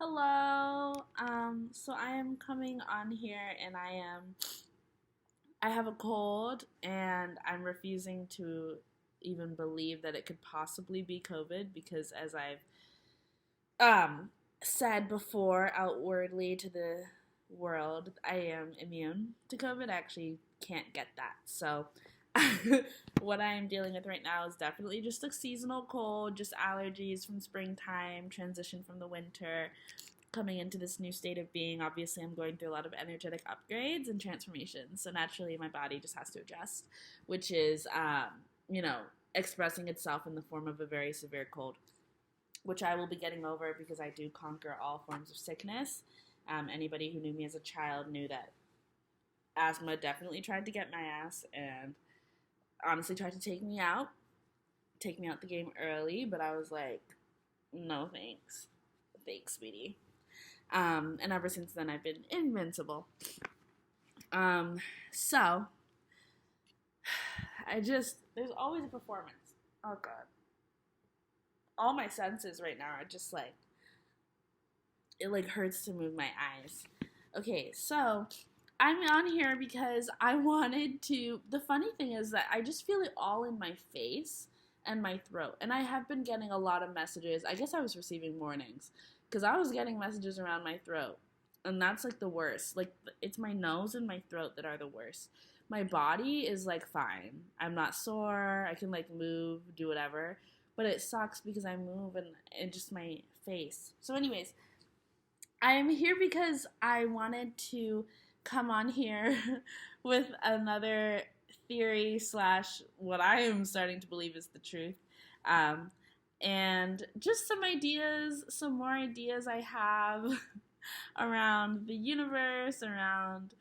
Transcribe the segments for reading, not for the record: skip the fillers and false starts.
Hello. So I am coming on here and I have a cold and I'm refusing to even believe that it could possibly be COVID because as I've said before outwardly to the world, I am immune to COVID. I actually can't get that. So what I am dealing with right now is definitely just a seasonal cold, just allergies from springtime, transition from the winter, coming into this new state of being. Obviously, I'm going through a lot of energetic upgrades and transformations. So naturally, my body just has to adjust, which is, you know, expressing itself in the form of a very severe cold, which I will be getting over because I do conquer all forms of sickness. Anybody who knew me as a child knew that asthma definitely tried to get my ass and honestly tried to take me out the game early, but I was like, no thanks. Thanks, sweetie. And ever since then, I've been invincible. So, there's always a performance. Oh, God. All my senses right now are just like, it like hurts to move my eyes. Okay, so I'm on here because I wanted to. The funny thing is that I just feel it all in my face and my throat. And I have been getting a lot of messages. I guess I was receiving warnings because I was getting messages around my throat. And that's like the worst. Like, it's my nose and my throat that are the worst. My body is like fine. I'm not sore. I can like move, do whatever. But it sucks because I move and just my face. So, anyways, I am here because I wanted to come on here with another theory slash what I am starting to believe is the truth. Um, and just some more ideas I have around the universe, around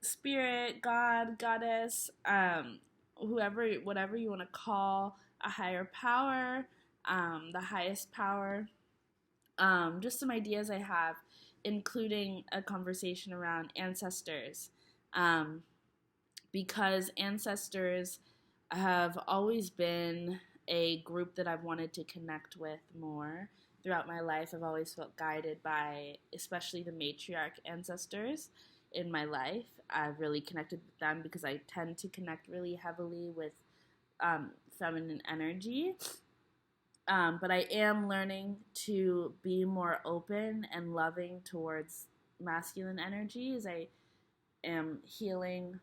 spirit, God, goddess, whatever you want to call a higher power, the highest power. Just some ideas I have, including a conversation around ancestors, um, because ancestors have always been a group that I've wanted to connect with more. Throughout my life, I've always felt guided by, especially the matriarch ancestors in my life. I've really connected with them because I tend to connect really heavily with feminine energy. But I am learning to be more open and loving towards masculine energy as I am healing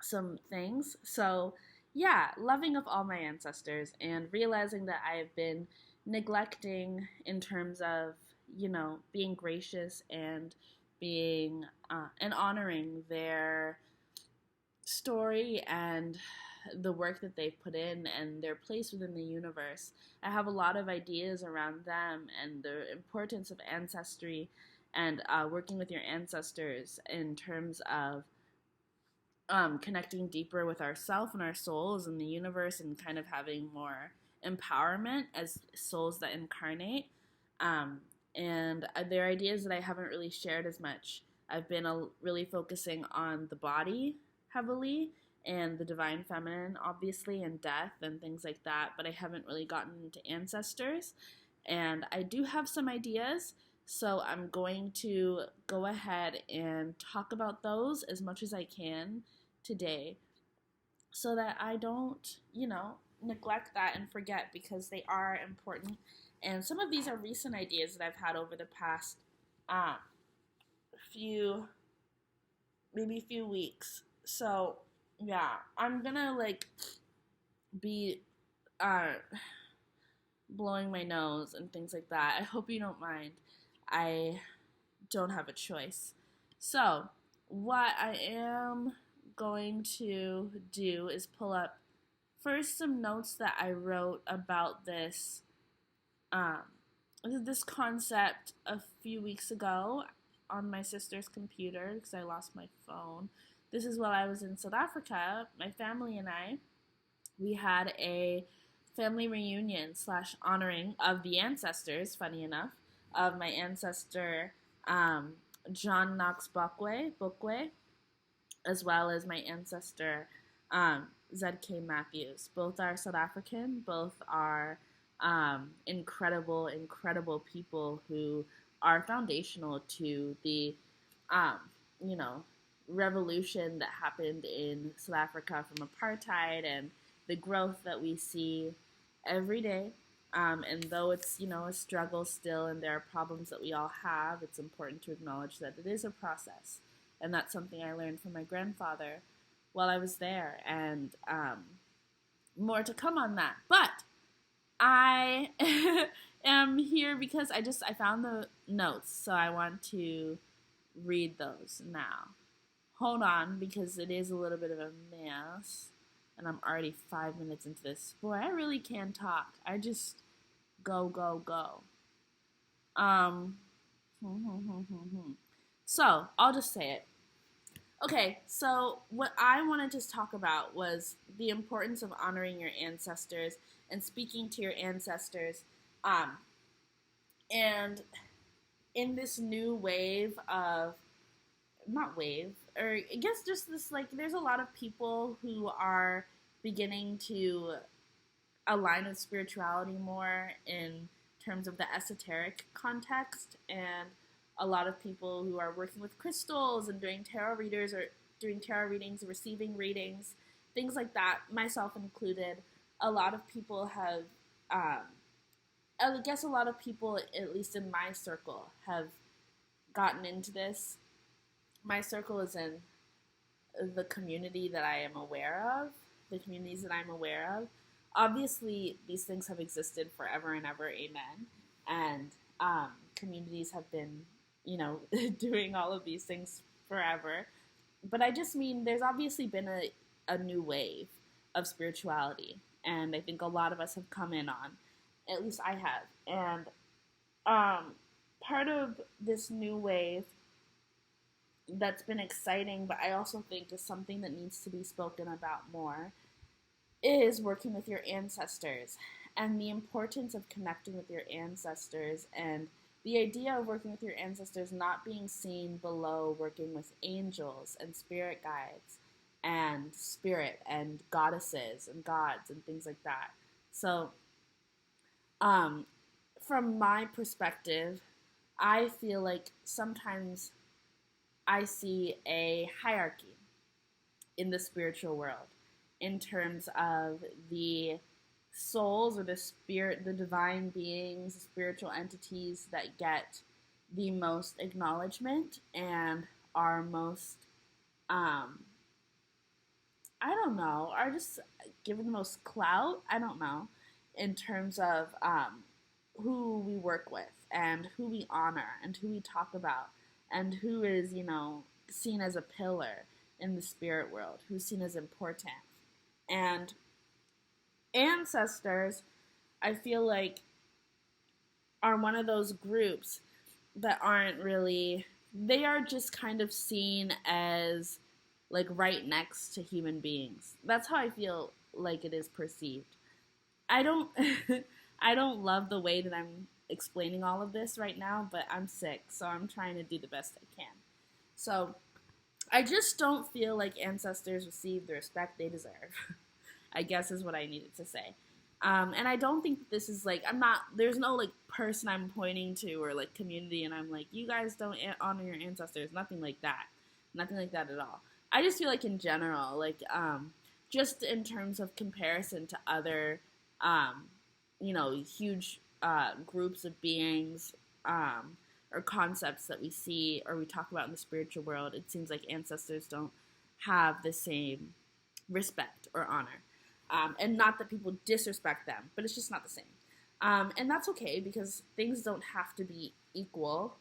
some things. So, yeah, loving of all my ancestors and realizing that I have been neglecting in terms of, being gracious and being and honoring their story and the work that they've put in and their place within the universe. I have a lot of ideas around them and the importance of ancestry and working with your ancestors in terms of connecting deeper with ourselves and our souls and the universe and kind of having more empowerment as souls that incarnate. And there are ideas that I haven't really shared as much. I've been really focusing on the body heavily and the divine feminine, obviously, and death and things like that, but I haven't really gotten into ancestors. And I do have some ideas, so I'm going to go ahead and talk about those as much as I can today so that I don't, neglect that and forget because they are important. And some of these are recent ideas that I've had over the past few, maybe few weeks. So, yeah, I'm gonna be uh, blowing my nose and things like that. I hope you don't mind. I don't have a choice. So, what I am going to do is pull up first some notes that I wrote about um, this concept a few weeks ago on my sister's computer because I lost my phone. This is while I was in South Africa. My family and we had a family reunion slash honoring of the ancestors, funny enough, of my ancestor John Knox Bokwe, as well as my ancestor ZK Matthews. Both are South African, both are incredible people who are foundational to the, um, you know, revolution that happened in South Africa from apartheid and the growth that we see every day. And though it's, a struggle still and there are problems that we all have, it's important to acknowledge that it is a process. And that's something I learned from my grandfather while I was there. And more to come on that. But I am here because I found the notes, so I want to read those now. Hold on, because it is a little bit of a mess, and I'm already 5 minutes into this. Boy, I really can talk. I just go, go, go. So, I'll just say it. Okay, so what I wanted to talk about was the importance of honoring your ancestors and speaking to your ancestors. And in this new wave of, not wave, or I guess just this, there's a lot of people who are beginning to align with spirituality more in terms of the esoteric context, and a lot of people who are working with crystals and doing tarot readings, receiving readings, things like that, myself included. A lot of people have, I guess a lot of people, at least in my circle, have gotten into this. My circle is in the community that I am aware of, the communities that I'm aware of. Obviously, these things have existed forever and ever, amen. And communities have been, doing all of these things forever. But I just mean there's obviously been a new wave of spirituality. And I think a lot of us have come in on. At least I have. And part of this new wave that's been exciting, but I also think is something that needs to be spoken about more, is working with your ancestors and the importance of connecting with your ancestors, and the idea of working with your ancestors not being seen below working with angels and spirit guides and spirit and goddesses and gods and things like that. So from my perspective, I feel like sometimes I see a hierarchy in the spiritual world in terms of the souls or the divine beings, the spiritual entities that get the most acknowledgement and are most, I don't know, are just given the most clout, I don't know, in terms of who we work with and who we honor and who we talk about and who is, seen as a pillar in the spirit world, who's seen as important. And ancestors, I feel like, are one of those groups that aren't really, they are just kind of seen as right next to human beings. That's how I feel like it is perceived. I don't I don't love the way that I'm explaining all of this right now, but I'm sick, so I'm trying to do the best I can. So I just don't feel like ancestors receive the respect they deserve, I guess is what I needed to say. And I don't think this is there's no person I'm pointing to or community and I'm like, you guys don't honor your ancestors. Nothing like that. Nothing like that at all. I just feel like in general, just in terms of comparison to other, huge groups of beings or concepts that we see or we talk about in the spiritual world, it seems like ancestors don't have the same respect or honor. And not that people disrespect them, but it's just not the same. And that's okay because things don't have to be equal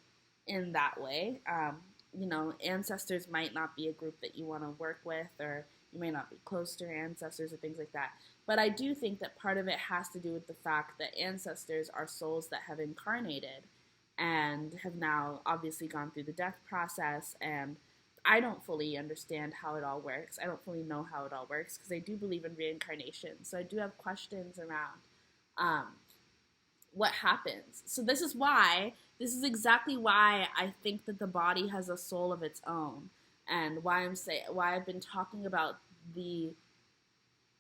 in that way. Ancestors might not be a group that you want to work with, or you may not be close to your ancestors or things like that. But I do think that part of it has to do with the fact that ancestors are souls that have incarnated and have now obviously gone through the death process, and I don't fully understand how it all works. I don't fully know how it all works because I do believe in reincarnation. So I do have questions around what happens. So this is exactly why I think that the body has a soul of its own, and why I've been talking about the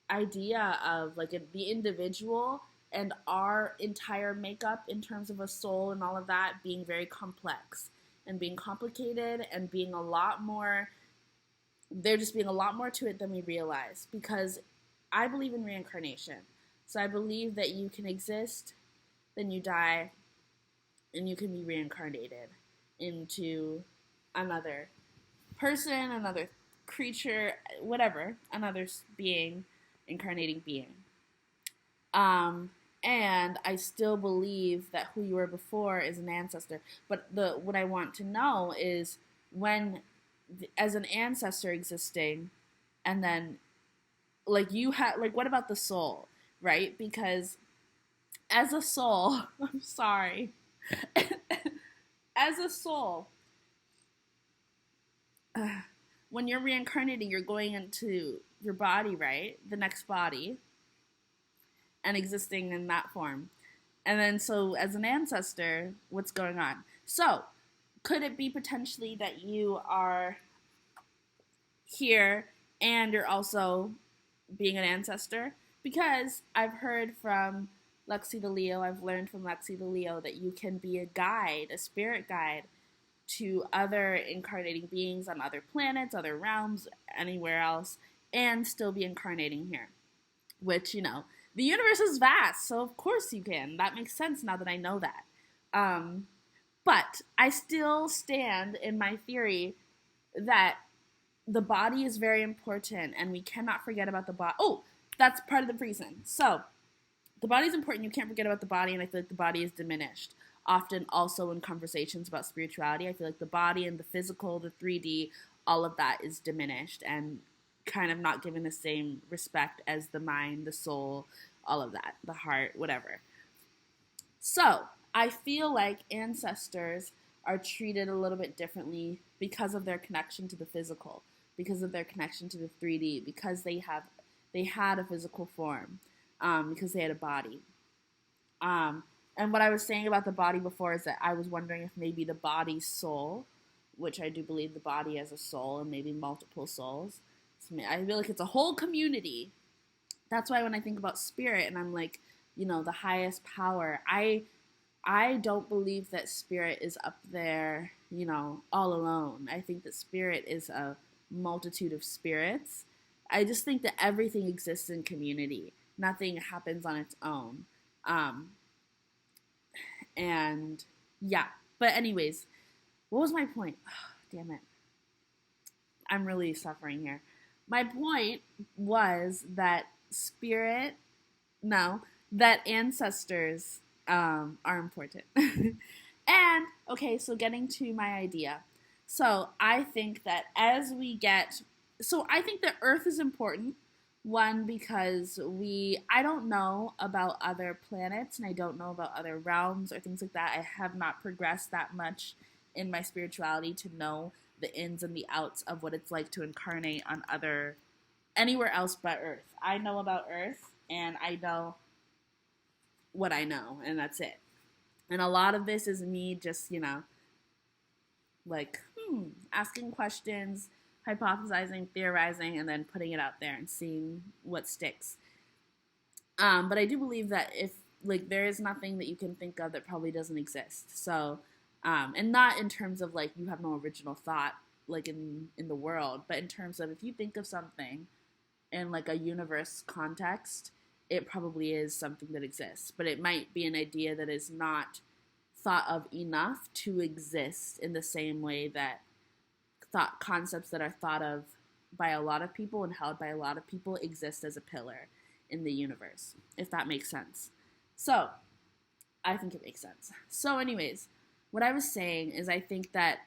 idea of the individual and our entire makeup in terms of a soul and all of that being very complex and being complicated and being a lot more, there just being a lot more to it than we realize, because I believe in reincarnation. So I believe that you can exist, then you die, and you can be reincarnated into another person, another creature, whatever, another being, incarnating being. And I still believe that who you were before is an ancestor. But what I want to know is, when, as an ancestor existing, and then, like, you have, like, what about the soul, right? Because as a soul, I'm sorry, as a soul, when you're reincarnating, you're going into your body, right? The next body, and existing in that form. And then, so as an ancestor, what's going on? So, could it be potentially that you are here and you're also being an ancestor? Because I've heard from Lexi the Leo, I've learned from Lexi the Leo that you can be a guide, a spirit guide, to other incarnating beings on other planets, other realms, anywhere else, and still be incarnating here. Which, you know, the universe is vast, so of course you can. That makes sense now that I know that. But I still stand in my theory that the body is very important, and we cannot forget about the body. Oh, that's part of the reason. So, the body is important. You can't forget about the body, and I feel like the body is diminished. Often also in conversations about spirituality, I feel like the body and the physical, the 3D, all of that is diminished and kind of not given the same respect as the mind, the soul, all of that, the heart, whatever. So, I feel like ancestors are treated a little bit differently because of their connection to the physical, because of their connection to the 3D, because they had a physical form, because they had a body. And what I was saying about the body before is that I was wondering if maybe the body's soul, which I do believe the body has a soul and maybe multiple souls. So I feel like it's a whole community. That's why when I think about spirit and I'm like, you know, the highest power, I don't believe that spirit is up there, you know, all alone. I think that spirit is a multitude of spirits. I just think that everything exists in community. Nothing happens on its own. And yeah, but anyways, what was my point? Oh, damn it. I'm really suffering here. My point was that that ancestors are important. And, okay, so getting to my idea. So I think that I think that Earth is important. One, because I don't know about other planets, and I don't know about other realms or things like that. I have not progressed that much in my spirituality to know the ins and the outs of what it's like to incarnate on anywhere else but Earth. I know about Earth, and I know what I know, and that's it. And a lot of this is me just, you know, like, asking questions, hypothesizing, theorizing, and then putting it out there and seeing what sticks. But I do believe that there is nothing that you can think of that probably doesn't exist. So, and not in terms of, like, you have no original thought, like, in the world, but in terms of if you think of something in, like, a universe context, it probably is something that exists. But it might be an idea that is not thought of enough to exist in the same way that thought concepts that are thought of by a lot of people and held by a lot of people exist as a pillar in the universe, if that makes sense. So, I think it makes sense. So anyways, what I was saying is I think that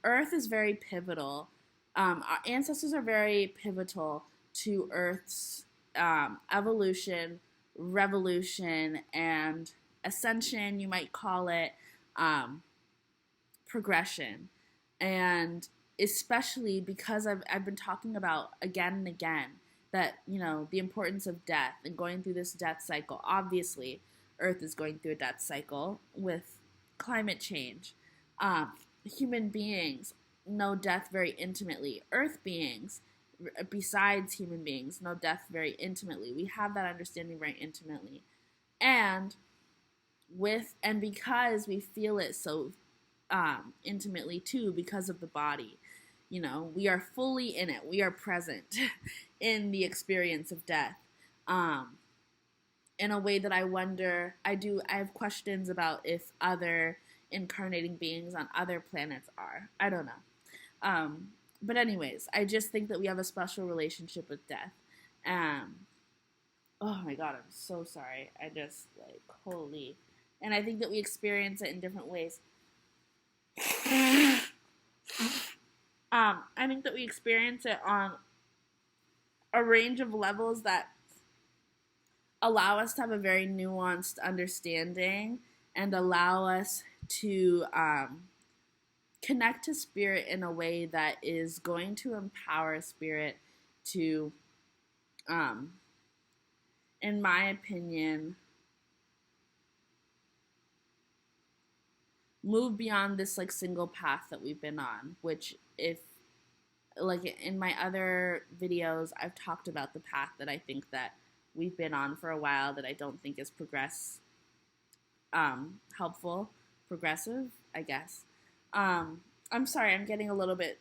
Earth is very pivotal. Our ancestors are very pivotal to Earth's evolution, revolution, and ascension, you might call it, progression. And especially because I've been talking about again and again that, you know, the importance of death and going through this death cycle. Obviously, Earth is going through a death cycle with climate change. Human beings know death very intimately. Earth beings, besides human beings, know death very intimately. We have that understanding very intimately. And because we feel it so intimately too, because of the body, we are fully in it. We are present in the experience of death. In a way that I wonder, I have questions about if other incarnating beings on other planets are. I don't know. But anyways, I just think that we have a special relationship with death. Oh my God, I'm so sorry. I just, holy. And I think that we experience it in different ways. I think that we experience it on a range of levels that allow us to have a very nuanced understanding and allow us to connect to spirit in a way that is going to empower spirit to, in my opinion, move beyond this single path that we've been on, which if in my other videos, I've talked about the path that I think that we've been on for a while that I don't think is helpful, progressive, I guess. I'm sorry, I'm getting a little bit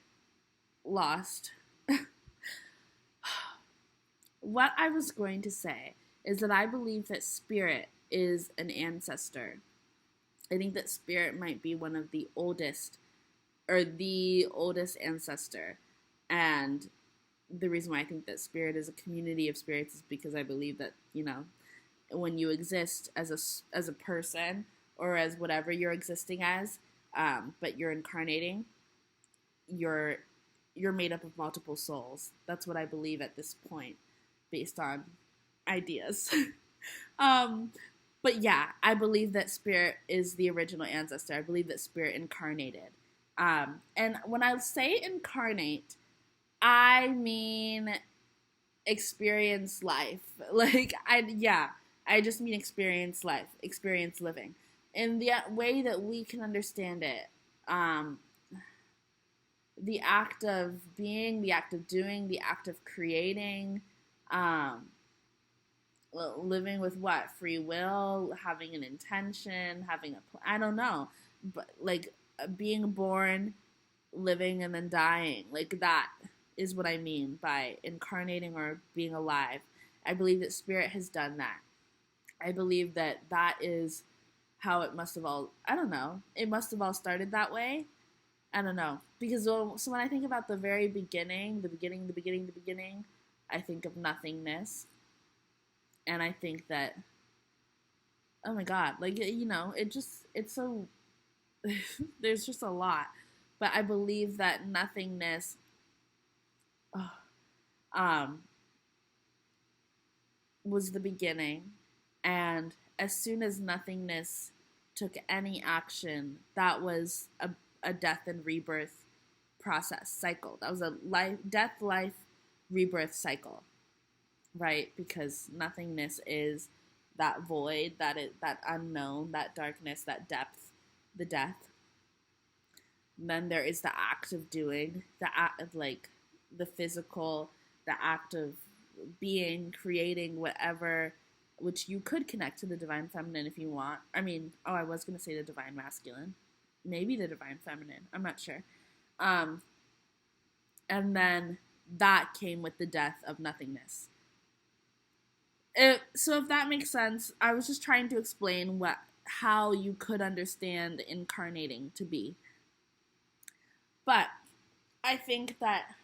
lost. What I was going to say is that I believe that spirit is an ancestor. I think that spirit might be one of the oldest, or the oldest ancestor. And the reason why I think that spirit is a community of spirits is because I believe that, when you exist as a person or as whatever you're existing as, but you're incarnating, you're made up of multiple souls. That's what I believe at this point, based on ideas. But yeah, I believe that spirit is the original ancestor. I believe that spirit incarnated. And when I say incarnate, I mean experience life. I just mean experience life, experience living. In the way that we can understand it, the act of being, the act of doing, the act of creating, living with what? Free will, having an intention, I don't know, but being born, living, and then dying, that is what I mean by incarnating or being alive. I believe that spirit has done that. I believe that is how it must have all, I don't know, it must have all started that way. I don't know. Because so when I think about the very beginning, I think of nothingness. And I think that, oh my God, it's so, there's just a lot. But I believe that nothingness, was the beginning. And as soon as nothingness took any action, that was a death and rebirth cycle. That was a death, life, rebirth cycle, right? Because nothingness is that void, that unknown, that darkness, that depth, the death. And then there is the act of doing, the act of the physical, the act of being, creating, whatever, which you could connect to the divine feminine if you want. I mean, I was going to say the divine masculine. Maybe the divine feminine. I'm not sure. And then that came with the death of nothingness. So if that makes sense, I was just trying to explain how you could understand incarnating to be. But I think that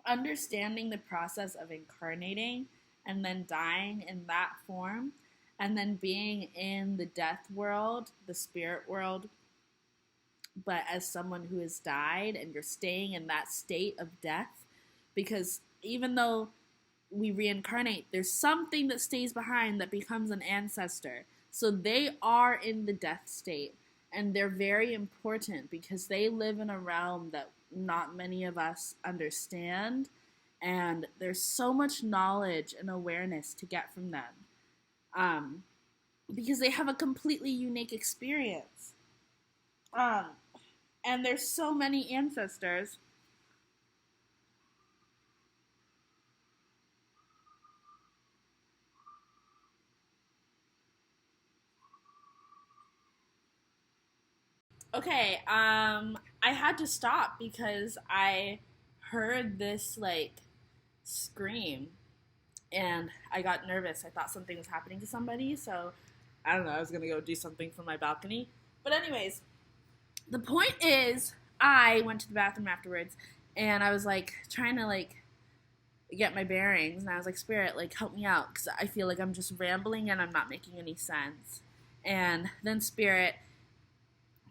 understanding the process of incarnating and then dying in that form, and then being in the death world, the spirit world, but as someone who has died, and you're staying in that state of death, because even though we reincarnate, there's something that stays behind that becomes an ancestor. So they are in the death state, and they're very important because they live in a realm that not many of us understand, and there's so much knowledge and awareness to get from them, because they have a completely unique experience. And there's so many ancestors. Okay, I had to stop because I heard this like scream and I got nervous. I thought something was happening to somebody, so I don't know, I was gonna go do something from my balcony. But anyways, the point is I went to the bathroom afterwards and I was like trying to like get my bearings and I was like, Spirit, like help me out because I feel like I'm just rambling and I'm not making any sense. And then Spirit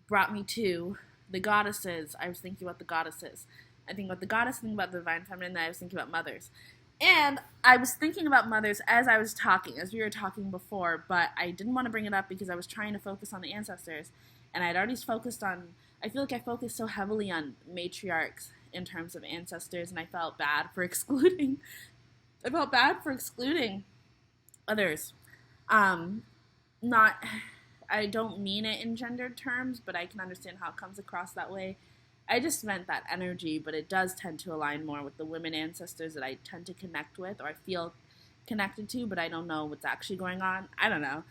brought me to the goddesses. I was thinking about the goddesses. I think about the goddess, thinking about the divine feminine, and then I was thinking about mothers. And I was thinking about mothers as I was talking, as we were talking before, but I didn't want to bring it up because I was trying to focus on the ancestors. And I'd already focused on, I feel like I focused so heavily on matriarchs in terms of ancestors, and I felt bad for excluding, I felt bad for excluding others. Um, not I don't mean it in gendered terms, but I can understand how it comes across that way. I just meant that energy, but it does tend to align more with the women ancestors that I tend to connect with or I feel connected to, but I don't know what's actually going on. I don't know.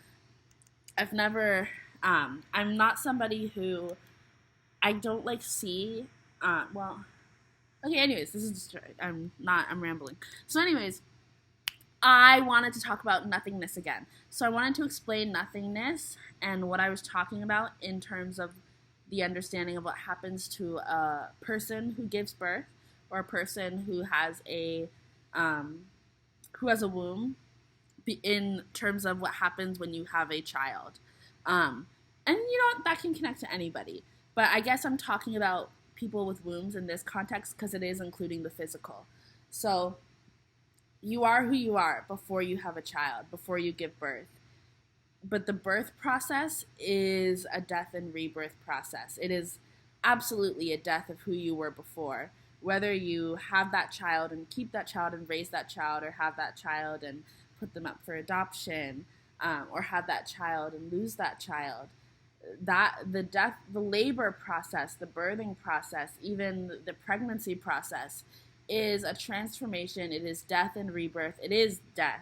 I've never I'm not somebody who I don't like see well, okay, anyways, this is just I'm rambling. So anyways, I wanted to talk about nothingness again. So I wanted to explain nothingness and what I was talking about in terms of the understanding of what happens to a person who gives birth or a person um, who has a womb in terms of what happens when you have a child. Um, and you know that can connect to anybody. But I guess I'm talking about people with wombs in this context because it is including the physical. So you are who you are before you have a child, before you give birth. But the birth process is a death and rebirth process. It is absolutely a death of who you were before. Whether you have that child and keep that child and raise that child, or have that child and put them up for adoption, or have that child and lose that child, that the death, the labor process, the birthing process, even the pregnancy process is a transformation. It is death and rebirth. It is death.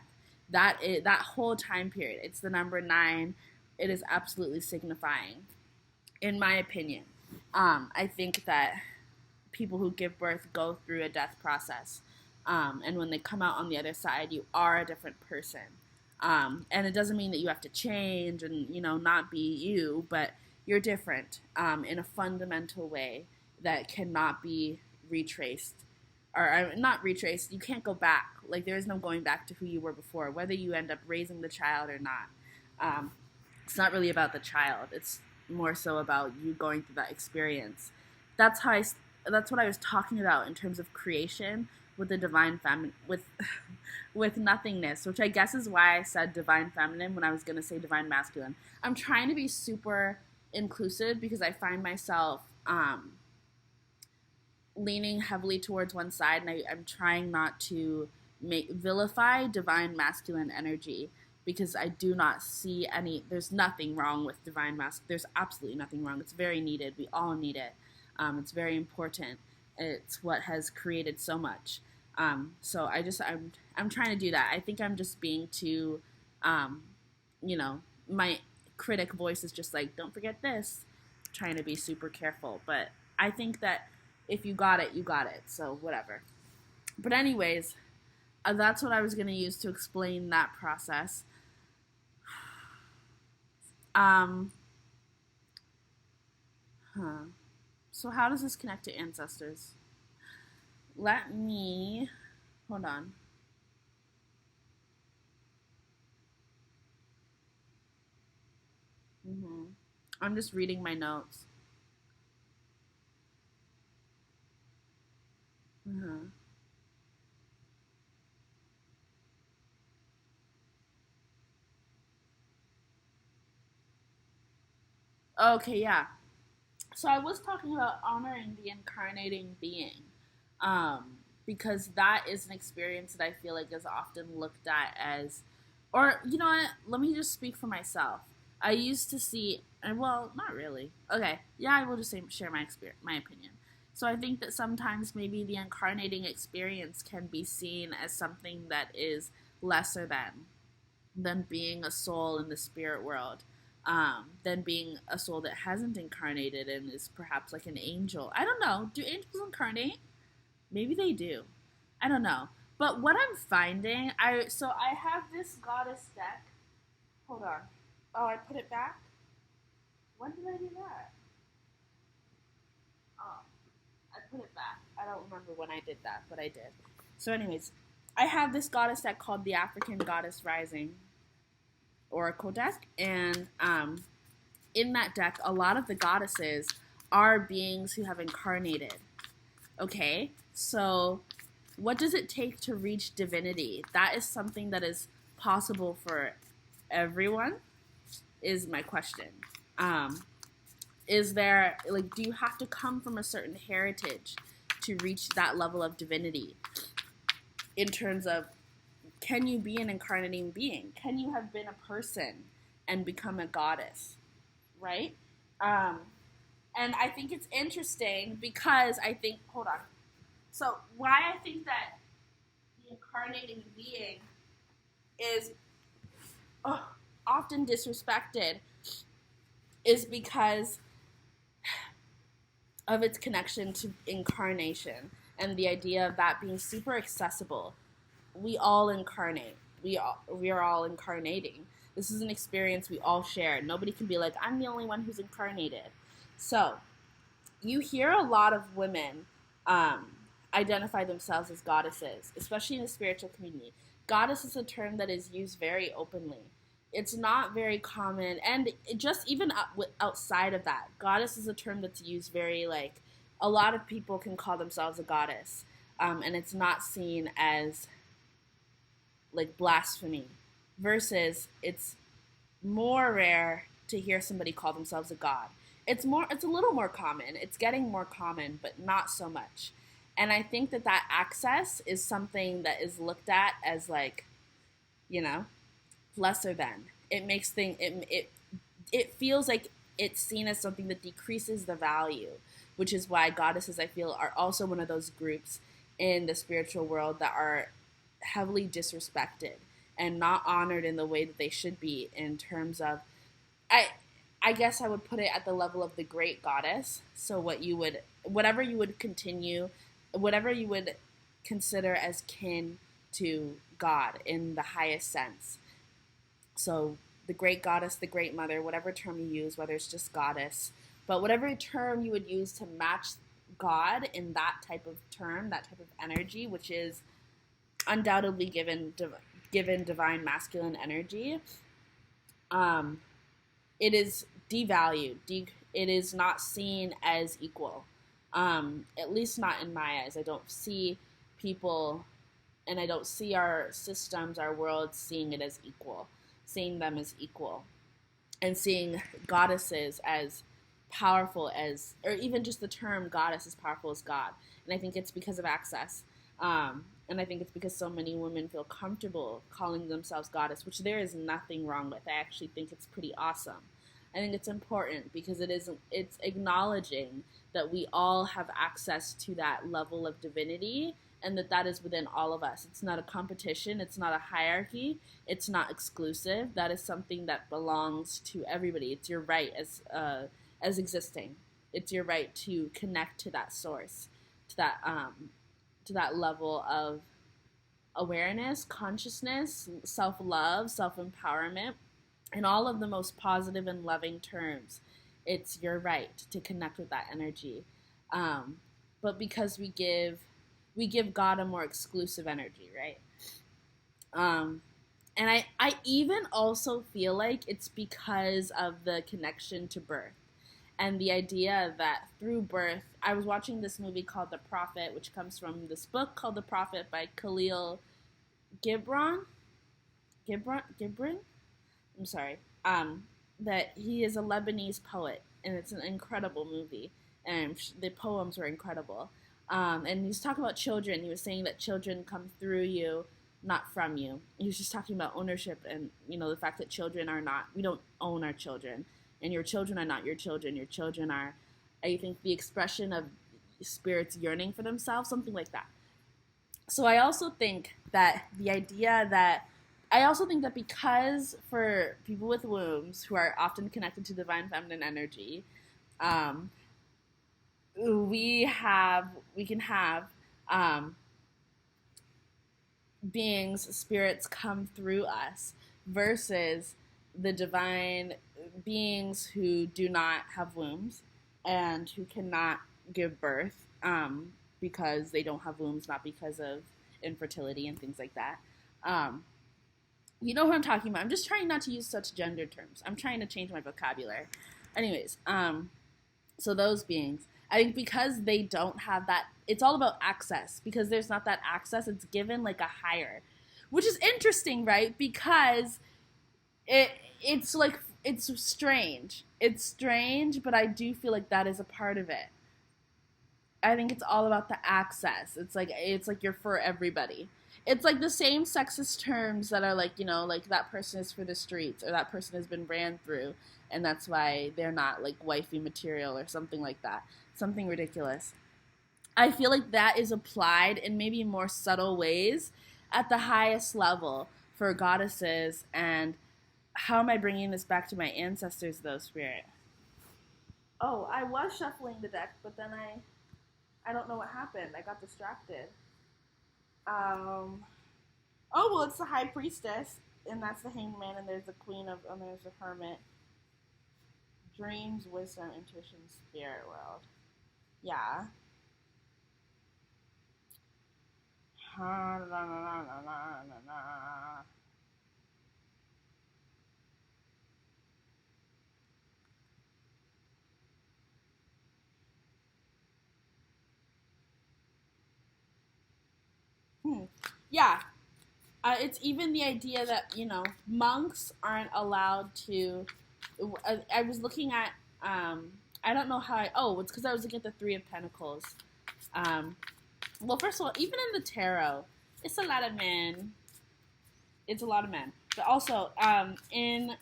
That whole time period. It's the number 9. It is absolutely signifying, in my opinion. I think that people who give birth go through a death process, and when they come out on the other side, you are a different person. And it doesn't mean that you have to change and not be you, but you're different in a fundamental way that cannot be retraced, or not retraced. You can't go back. Like there is no going back to who you were before, whether you end up raising the child or not. It's not really about the child. It's more so about you going through that experience. That's how that's what I was talking about in terms of creation with the divine feminine, with nothingness, which I guess is why I said divine feminine when I was going to say divine masculine. I'm trying to be super inclusive because I find myself leaning heavily towards one side, and I'm trying not to vilify divine masculine energy because I do not see there's nothing wrong with divine masculine. There's absolutely nothing wrong. It's very needed. We all need it. It's very important. It's what has created so much. So I'm trying to do that. I think I'm just being too, my critic voice is just like, don't forget this. I'm trying to be super careful, but I think that if you got it, you got it. So whatever. But anyways, that's what I was going to use to explain that process. So how does this connect to ancestors? Let me, hold on. I'm just reading my notes. Okay, yeah. So I was talking about honoring the incarnating being, because that is an experience that I feel like is often looked at as, or you know what? Let me just speak for myself. I used to see, and well, not really. Okay, yeah, I will just share my experience, my opinion. So I think that sometimes maybe the incarnating experience can be seen as something that is lesser than being a soul in the spirit world. than being a soul that hasn't incarnated and is perhaps like an angel. I don't know. Do angels incarnate? Maybe they do. I don't know. But what I'm finding, I have this goddess deck. Hold on. Oh, I put it back? When did I do that? Oh, I put it back. I don't remember when I did that, but I did. So anyways, I have this goddess deck called the African Goddess Rising Oracle deck, and in that deck, a lot of the goddesses are beings who have incarnated. Okay, so what does it take to reach divinity? That is something that is possible for everyone, is my question. Is there, like, do you have to come from a certain heritage to reach that level of divinity? In terms of, can you be an incarnating being? Can you have been a person and become a goddess? Right? And I think it's interesting because I think, hold on. So why I think that the incarnating being is often disrespected is because of its connection to incarnation and the idea of that being super accessible. We all incarnate. We are all incarnating. This is an experience we all share. Nobody can be like, I'm the only one who's incarnated. So, you hear a lot of women identify themselves as goddesses, especially in the spiritual community. Goddess is a term that is used very openly. It's not very common, and just even outside of that, goddess is a term that's used very, like, a lot of people can call themselves a goddess, and it's not seen as, like, blasphemy, versus it's more rare to hear somebody call themselves a god. It's a little more common. It's getting more common, but not so much. And I think that access is something that is looked at as, like, lesser than. It makes it feels like it's seen as something that decreases the value, which is why goddesses, I feel, are also one of those groups in the spiritual world that are heavily disrespected and not honored in the way that they should be, in terms of, I guess I would put it at the level of the great goddess. So whatever you would consider as kin to God in the highest sense. So the great goddess, the great mother, whatever term you use, whether it's just goddess, but whatever term you would use to match God in that type of term, that type of energy, which is undoubtedly given divine masculine energy, it is devalued. It is not seen as equal. At least not in my eyes. I don't see people, and I don't see our systems, our world, seeing it as equal, seeing them as equal, and seeing goddesses as powerful as, or even just the term goddess as powerful as God. And I think it's because of access. And I think it's because so many women feel comfortable calling themselves goddess, which there is nothing wrong with. I actually think it's pretty awesome. I think it's important because it's acknowledging that we all have access to that level of divinity, and that is within all of us. It's not a competition. It's not a hierarchy. It's not exclusive. That is something that belongs to everybody. It's your right as existing. It's your right to connect to that source, to that level of awareness, consciousness, self-love, self-empowerment, in all of the most positive and loving terms. It's your right to connect with that energy. But because we give God a more exclusive energy, right? And I even also feel like it's because of the connection to birth. And the idea that through birth, I was watching this movie called The Prophet, which comes from this book called The Prophet by Khalil Gibran. I'm sorry. That he is a Lebanese poet, and it's an incredible movie, and the poems were incredible. And he's talking about children. He was saying that children come through you, not from you. He was just talking about ownership and, the fact that we don't own our children. And your children are not your children. Your children are, I think, the expression of spirits yearning for themselves, something like that. So I also think that the idea that I also think that because for people with wombs who are often connected to divine feminine energy, um, we can have um, beings, spirits come through us versus the divine beings who do not have wombs and who cannot give birth because they don't have wombs, not because of infertility and things like that. Um, you know what I'm talking about. I'm just trying not to use such gender terms. I'm trying to change my vocabulary. Anyways, so those beings, I think because they don't have that, it's all about access. Because there's not that access, it's given like a higher, which is interesting, right? Because it's like it's strange. It's strange, but I do feel like that is a part of it. I think it's all about the access. It's like you're for everybody. It's like the same sexist terms that are like, like that person is for the streets or that person has been ran through and that's why they're not like wifey material or something like that. Something ridiculous. I feel like that is applied in maybe more subtle ways at the highest level for goddesses. And how am I bringing this back to my ancestors though, Spirit? Oh, I was shuffling the deck, but then I don't know what happened. I got distracted. Oh, well, it's the High Priestess, and that's the Hanged Man, and there's the Queen of, and there's the Hermit. Dreams, wisdom, intuition, spirit world. Yeah. Yeah. It's even the idea that, monks aren't allowed to. I was looking at, I don't know how it's because I was looking at the Three of Pentacles. Well, first of all, even in the tarot, it's a lot of men. It's a lot of men. But also, in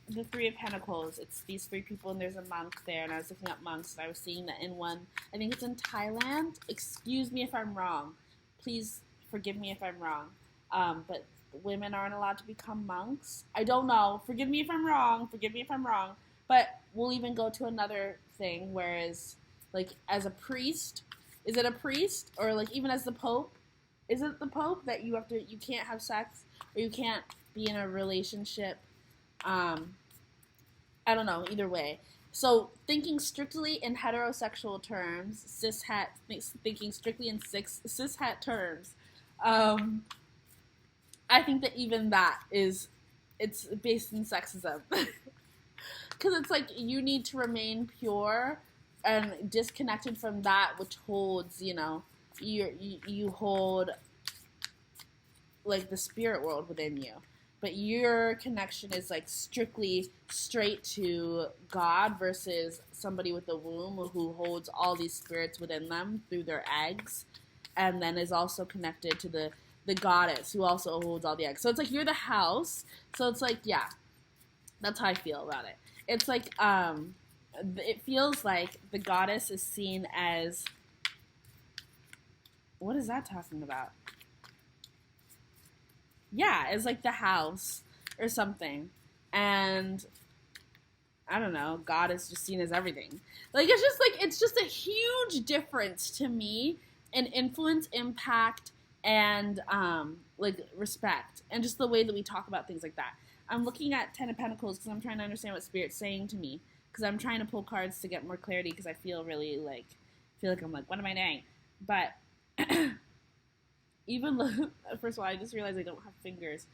the Three of Pentacles, it's these three people, and there's a monk there, and I was looking up monks, and I was seeing that in one, I think it's in Thailand. Excuse me if I'm wrong. Please forgive me if I'm wrong. But women aren't allowed to become monks. I don't know. Forgive me if I'm wrong. But we'll even go to another thing, whereas, like, as a priest, is it a priest? Or, like, even as the Pope, is it the Pope that you can't have sex, or you can't be in a relationship? I don't know, either way. So, thinking strictly in heterosexual terms, thinking strictly in cishet terms, I think that even that it's based in sexism. Because it's like you need to remain pure and disconnected from that which holds, you hold like the spirit world within you. But your connection is like strictly straight to God versus somebody with a womb who holds all these spirits within them through their eggs, and then is also connected to the goddess who also holds all the eggs. So it's like you're the house. So it's like, yeah, that's how I feel about it. It's like, it feels like the goddess is seen as, what is that talking about? Yeah, as like the house or something. And I don't know, God is just seen as everything. Like, it's just a huge difference to me in influence, impact, and like respect, and just the way that we talk about things like that. I'm looking at Ten of Pentacles because I'm trying to understand what Spirit's saying to me, because I'm trying to pull cards to get more clarity, because I feel really like I'm like, what am I doing? But even though, first of all, I just realized I don't have fingers.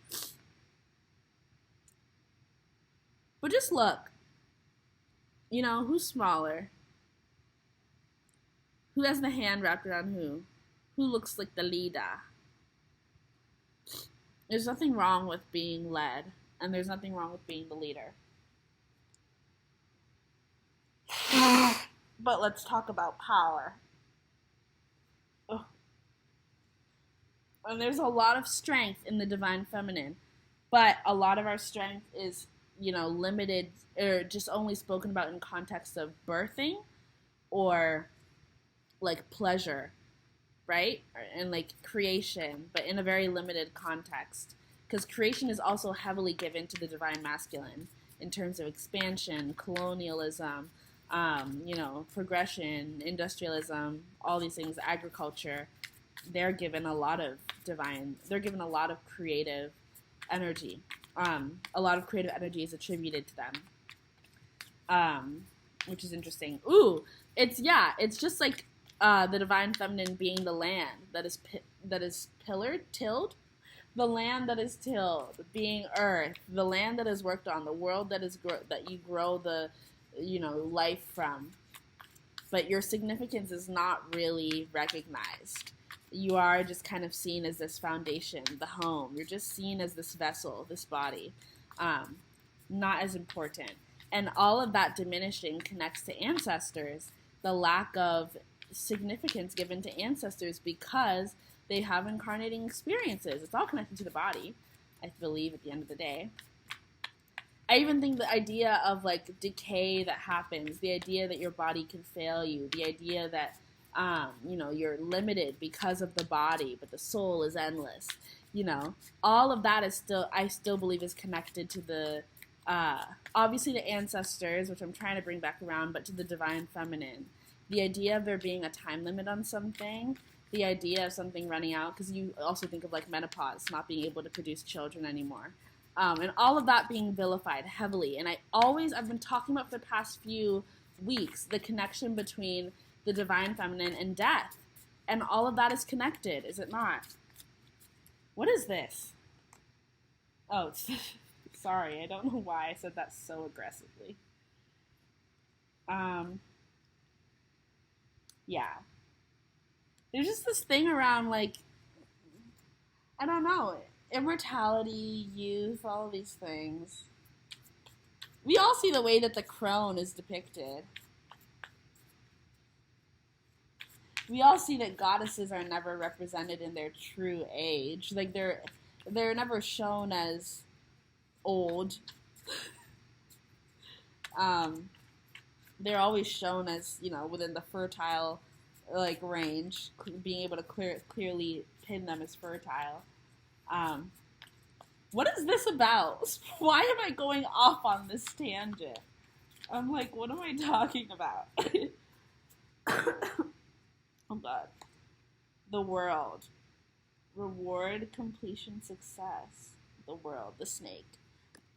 But just look, who's smaller? Who has the hand wrapped around who? Who looks like the leader? There's nothing wrong with being led, and there's nothing wrong with being the leader. But let's talk about power. Ugh. And there's a lot of strength in the divine feminine, but a lot of our strength is, limited, or just only spoken about in context of birthing or like pleasure, right? And like creation, but in a very limited context. because creation is also heavily given to the divine masculine in terms of expansion, colonialism, progression, industrialism, all these things, agriculture. They're given a lot of creative energy. A lot of creative energy is attributed to them, which is interesting. Ooh, it's just like the divine feminine being the land that is tilled, the land that is tilled, being earth, the land that is worked on, the world that you grow the life from. But your significance is not really recognized. You are just kind of seen as this foundation, the home. You're just seen as this vessel, this body, not as important. And all of that diminishing connects to ancestors, the lack of significance given to ancestors because they have incarnating experiences. It's all connected to the body, I believe, at the end of the day. I even think the idea of like decay that happens, the idea that your body can fail you, the idea that you're limited because of the body, but the soul is endless. All of that I still believe is connected to the obviously the ancestors, which I'm trying to bring back around, but to the divine feminine. The idea of there being a time limit on something, the idea of something running out, because you also think of like menopause, not being able to produce children anymore. And all of that being vilified heavily. And I've been talking about for the past few weeks, the connection between the divine feminine and death. And all of that is connected, is it not? What is this? Oh, sorry, I don't know why I said that so aggressively. Yeah. There's just this thing around, like, I don't know, immortality, youth, all of these things. We all see the way that the crone is depicted. We all see that goddesses are never represented in their true age. Like, they're never shown as old. They're always shown as, within the fertile, like, range, being able to clearly pin them as fertile. What is this about? Why am I going off on this tangent? I'm like, what am I talking about? Oh God. The world. Reward, completion, success. The world, the snake.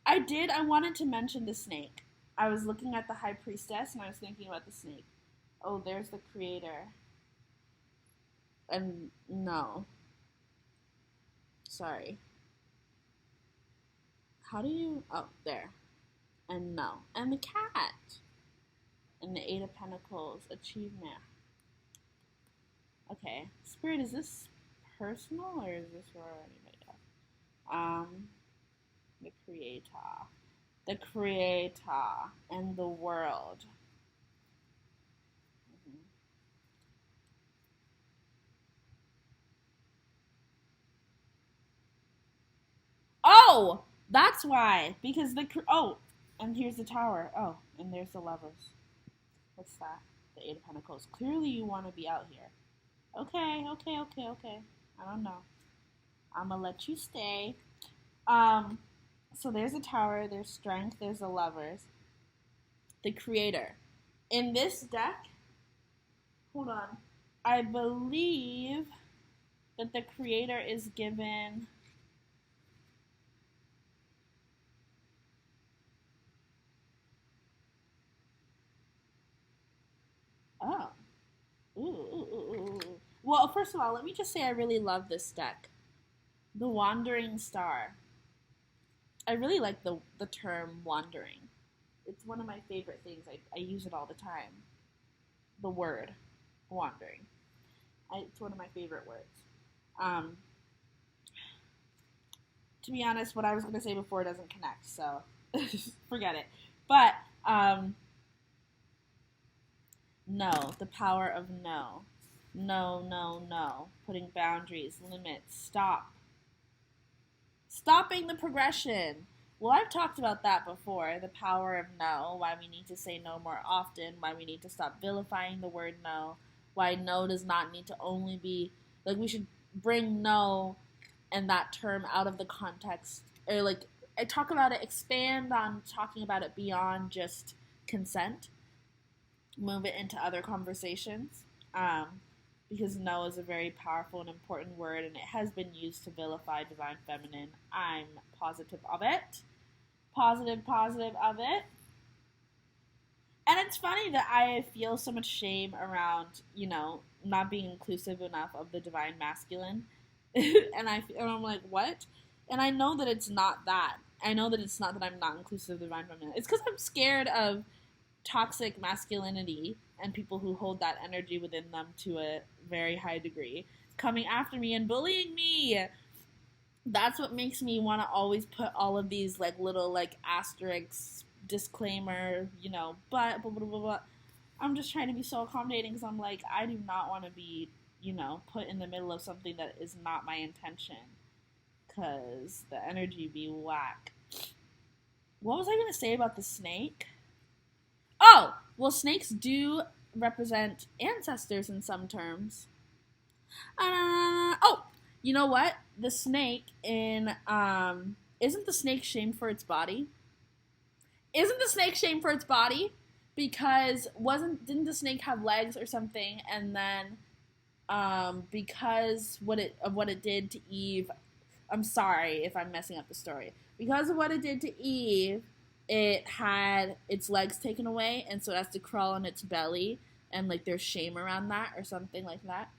I wanted to mention the snake. I was looking at the high priestess and I was thinking about the snake. Oh, there's the creator. And no. Sorry. How do you... Oh, there. And no. And the cat. And the Eight of Pentacles. Achievement. Okay. Spirit, is this personal or is this for anybody else? The creator. The creator and the world. Oh! That's why. Because and here's the tower. Oh, and there's the lovers. What's that? The Eight of Pentacles. Clearly you want to be out here. Okay. I don't know. I'm gonna let you stay. So there's a tower, there's strength, there's the lovers. The creator. In this deck, hold on, I believe that the creator is given... Oh. Ooh. Well, first of all, let me just say I really love this deck. The Wandering Star. I really like the term wandering. It's one of my favorite things. I use it all the time. The word wandering. It's one of my favorite words. To be honest, what I was going to say before doesn't connect, so forget it. But, no. The power of no. No. Putting boundaries, limits, stop. Stopping the progression. Well, I've talked about that before. The power of no. Why we need to say no more often. Why we need to stop vilifying the word no. Why no does not need to only be... Like, we should bring no and that term out of the context, or like I talk about it, expand on talking about it beyond just consent, move it into other conversations, because no is a very powerful and important word, and it has been used to vilify divine feminine. I'm positive of it. Positive of it. And it's funny that I feel so much shame around, not being inclusive enough of the divine masculine. and I'm like, what? And I know that it's not that. I know that it's not that I'm not inclusive of the divine feminine. It's because I'm scared of toxic masculinity and people who hold that energy within them to a very high degree coming after me and bullying me. That's what makes me want to always put all of these like little like asterisks, disclaimer, but blah, blah, blah, blah. I'm just trying to be so accommodating because I'm like, I do not want to be, put in the middle of something that is not my intention, because the energy be whack. What was I going to say about the snake? Oh, well, snakes do represent ancestors in some terms. You know what? The snake in, isn't the snake shamed for its body? Isn't the snake shamed for its body? Because didn't the snake have legs or something, and then, because of what it did to Eve, I'm sorry if I'm messing up the story. Because of what it did to Eve, it had its legs taken away, and so it has to crawl on its belly, and like there's shame around that or something like that.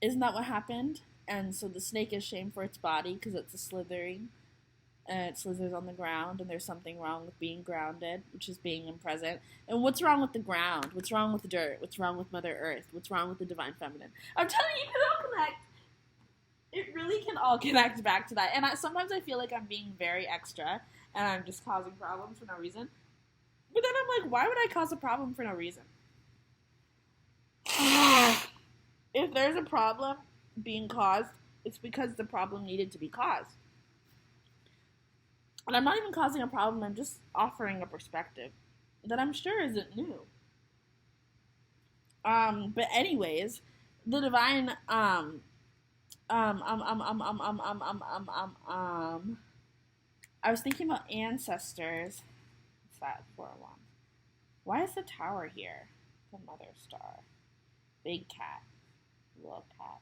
Isn't that what happened? And so the snake is shamed for its body because it's a slithering, and it slithers on the ground, and there's something wrong with being grounded, which is being in present. And what's wrong with the ground? What's wrong with the dirt? What's wrong with Mother Earth? What's wrong with the divine feminine? I'm telling you, it can all connect. It really can all connect back to that. And sometimes I feel like I'm being very extra, and I'm just causing problems for no reason. But then I'm like, why would I cause a problem for no reason? If there's a problem being caused, it's because the problem needed to be caused. And I'm not even causing a problem, I'm just offering a perspective that I'm sure isn't new. But anyways, the divine, I was thinking about ancestors. What's that? 401. Why is the tower here? The mother star. Big cat. Little cat.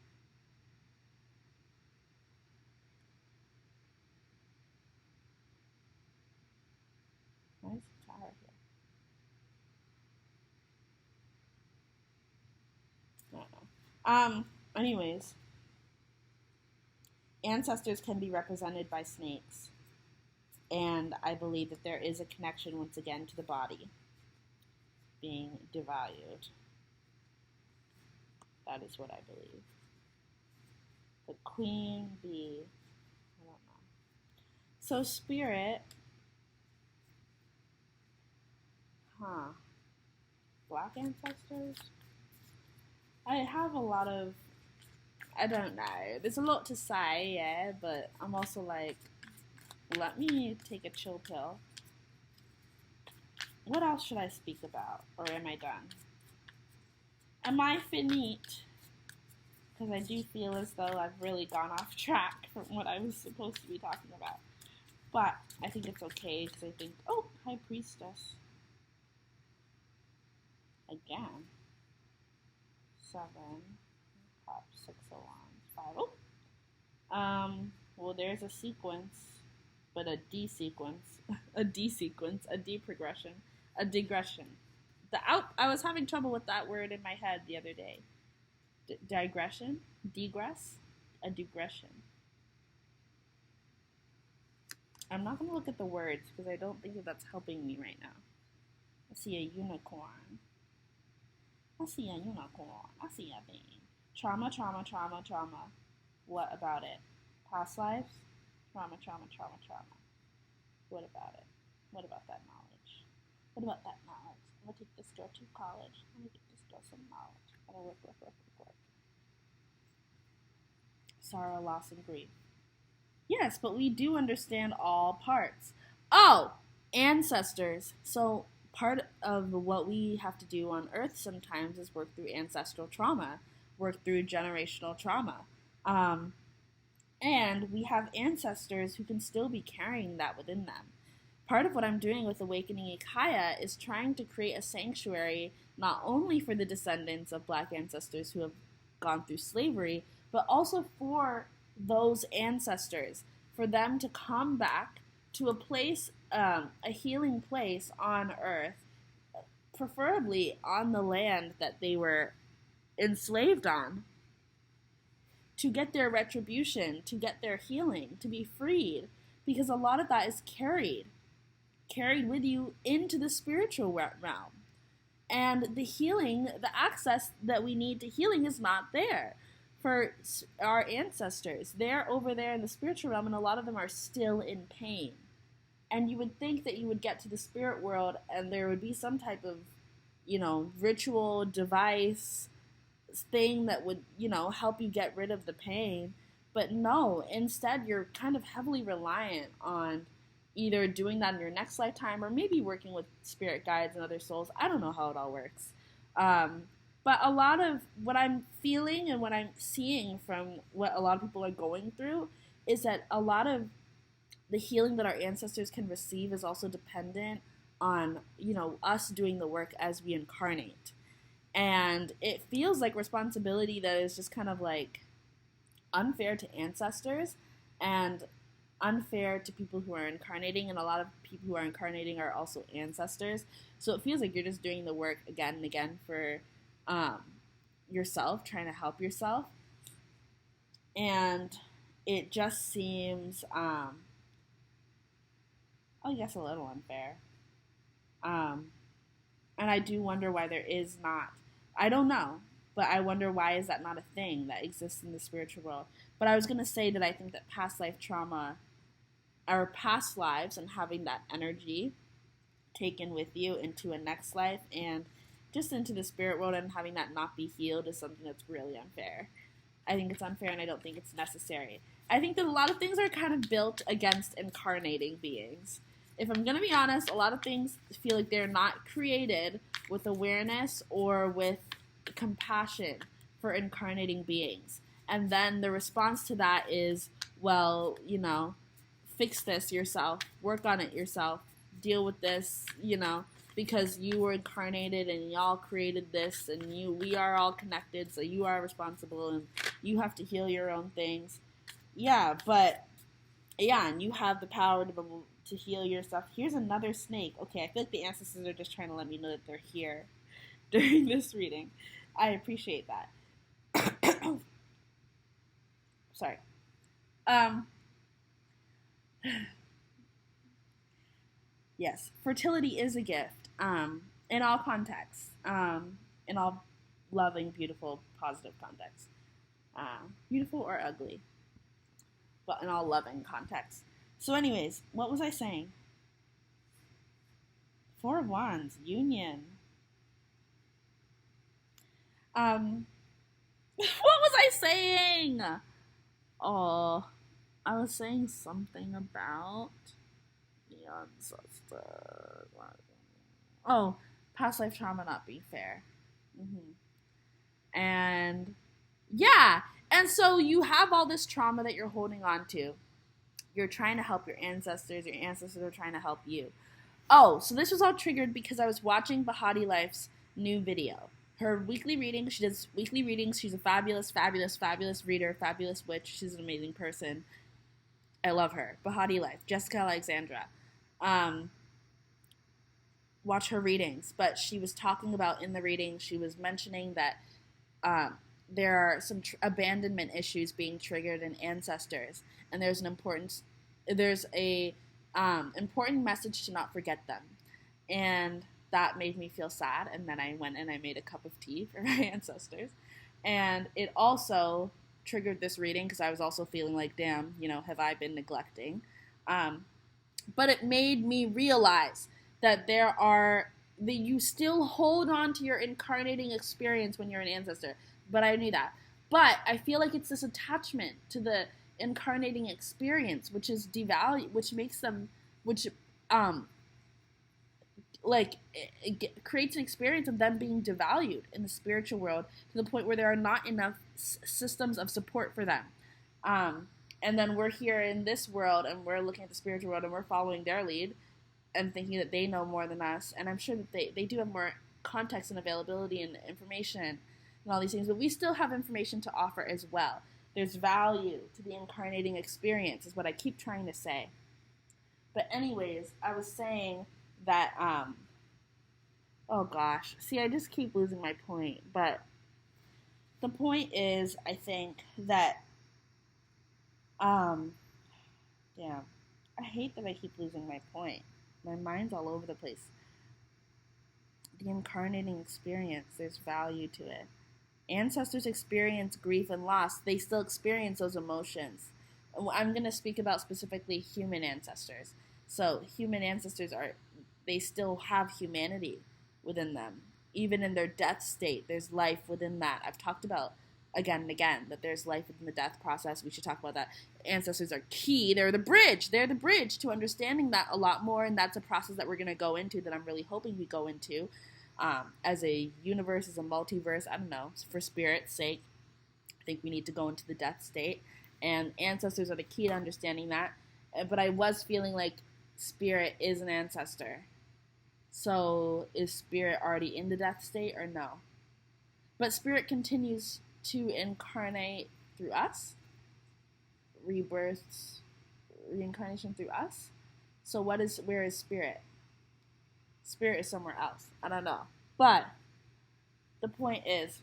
Why is the tower here? I don't know. Anyways. Ancestors can be represented by snakes. And I believe that there is a connection, once again, to the body being devalued. That is what I believe. The queen bee. I don't know. So spirit. Black ancestors? I have a lot of, I don't know. There's a lot to say, yeah, but I'm also like, let me take a chill pill. What else should I speak about? Or am I done? Am I finite? Because I do feel as though I've really gone off track from what I was supposed to be talking about. But I think it's okay, because I think, High Priestess. Again. 7. Top 6 of Wands. 5. Well, there's a sequence, but a D sequence. A D sequence. A D progression. A digression. I was having trouble with that word in my head the other day. Digression? Degress? A digression. I'm not going to look at the words because I don't think that that's helping me right now. I see a unicorn. I see a unicorn. I see a thing. Trauma. What about it? Past lives? Trauma. What about it? What about that knowledge? What about that knowledge? I'm going to take this girl to college. I'm going to get this girl some knowledge. I'm going to work. Sorrow, loss, and grief. Yes, but we do understand all parts. Oh, ancestors. So part of what we have to do on Earth sometimes is work through ancestral trauma, work through generational trauma. Um, and we have ancestors who can still be carrying that within them. Part of what I'm doing with Awakening Ikaya is trying to create a sanctuary not only for the descendants of Black ancestors who have gone through slavery, but also for those ancestors, for them to come back to a place, a healing place on Earth, preferably on the land that they were enslaved on, to get their retribution, to get their healing, to be freed, because a lot of that is carried with you into the spiritual realm. And the healing, the access that we need to healing is not there for our ancestors. They're over there in the spiritual realm, and a lot of them are still in pain. And you would think that you would get to the spirit world and there would be some type of, ritual, device, thing that would, help you get rid of the pain. But no, instead you're kind of heavily reliant on either doing that in your next lifetime or maybe working with spirit guides and other souls. I don't know how it all works. But a lot of what I'm feeling and what I'm seeing from what a lot of people are going through is that a lot of the healing that our ancestors can receive is also dependent on, us doing the work as we incarnate. And it feels like responsibility that is just kind of like unfair to ancestors and unfair to people who are incarnating, and a lot of people who are incarnating are also ancestors. So it feels like you're just doing the work again and again for yourself, trying to help yourself. And it just seems, I guess, a little unfair. And I do wonder why there is not, I don't know, but I wonder why is that not a thing that exists in the spiritual world. But I was going to say that I think that past life trauma, or past lives, and having that energy taken with you into a next life and just into the spirit world and having that not be healed is something that's really unfair. I think it's unfair and I don't think it's necessary. I think that a lot of things are kind of built against incarnating beings. If I'm going to be honest, a lot of things feel like they're not created with awareness or with compassion for incarnating beings. And then the response to that is, well, fix this yourself, work on it yourself, deal with this, because you were incarnated and y'all created this and we are all connected, so you are responsible and you have to heal your own things. Yeah, and you have the power to be able to heal yourself. Here's another snake. Okay, I feel like the ancestors are just trying to let me know that they're here during this reading. I appreciate that. Sorry. Yes, fertility is a gift, in all contexts, in all loving, beautiful, positive contexts. Beautiful or ugly, but in all loving contexts. So anyways, what was I saying? Four of Wands, union. What was I saying? Oh, I was saying something about the ancestors. Oh, past life trauma not being fair. And yeah, and so you have all this trauma that you're holding on to. You're trying to help your ancestors are trying to help you. Oh, so this was all triggered because I was watching Bahati Life's new video. Her weekly reading, she does weekly readings. She's a fabulous, fabulous, fabulous reader, fabulous witch. She's an amazing person. I love her. Bahati Life, Jessica Alexandra. Watch her readings. But she was talking about in the reading, she was mentioning that there are some abandonment issues being triggered in ancestors, and there's a important message to not forget them, and that made me feel sad. And then I went and I made a cup of tea for my ancestors, and it also triggered this reading because I was also feeling like, damn, have I been neglecting? But it made me realize that that you still hold on to your incarnating experience when you're an ancestor. But I knew that. But I feel like it's this attachment to the incarnating experience, which is devalued, which makes them, it creates an experience of them being devalued in the spiritual world to the point where there are not enough systems of support for them. And then we're here in this world and we're looking at the spiritual world and we're following their lead and thinking that they know more than us. And I'm sure that they do have more context and availability and information and all these things, but we still have information to offer as well. There's value to the incarnating experience, is what I keep trying to say. But anyways, I was saying that, oh gosh, see, I just keep losing my point. But the point is, I think that, damn, I hate that I keep losing my point. My mind's all over the place. The incarnating experience, there's value to it. Ancestors experience grief and loss. They still experience those emotions. I'm going to speak about specifically human ancestors. So human ancestors they still have humanity within them. Even in their death state, there's life within that. I've talked about again and again that there's life within the death process. We should talk about that. Ancestors are key. They're the bridge. They're the bridge to understanding that a lot more, and that's a process that we're going to go into, that I'm really hoping we go into as a universe, as a multiverse. I don't know, for spirit's sake. I think we need to go into the death state, and ancestors are the key to understanding that. But I was feeling like spirit is an ancestor. So is spirit already in the death state or no? But spirit continues to incarnate through us. Rebirths, reincarnation through us. So where is spirit? Spirit is somewhere else. I don't know. But the point is,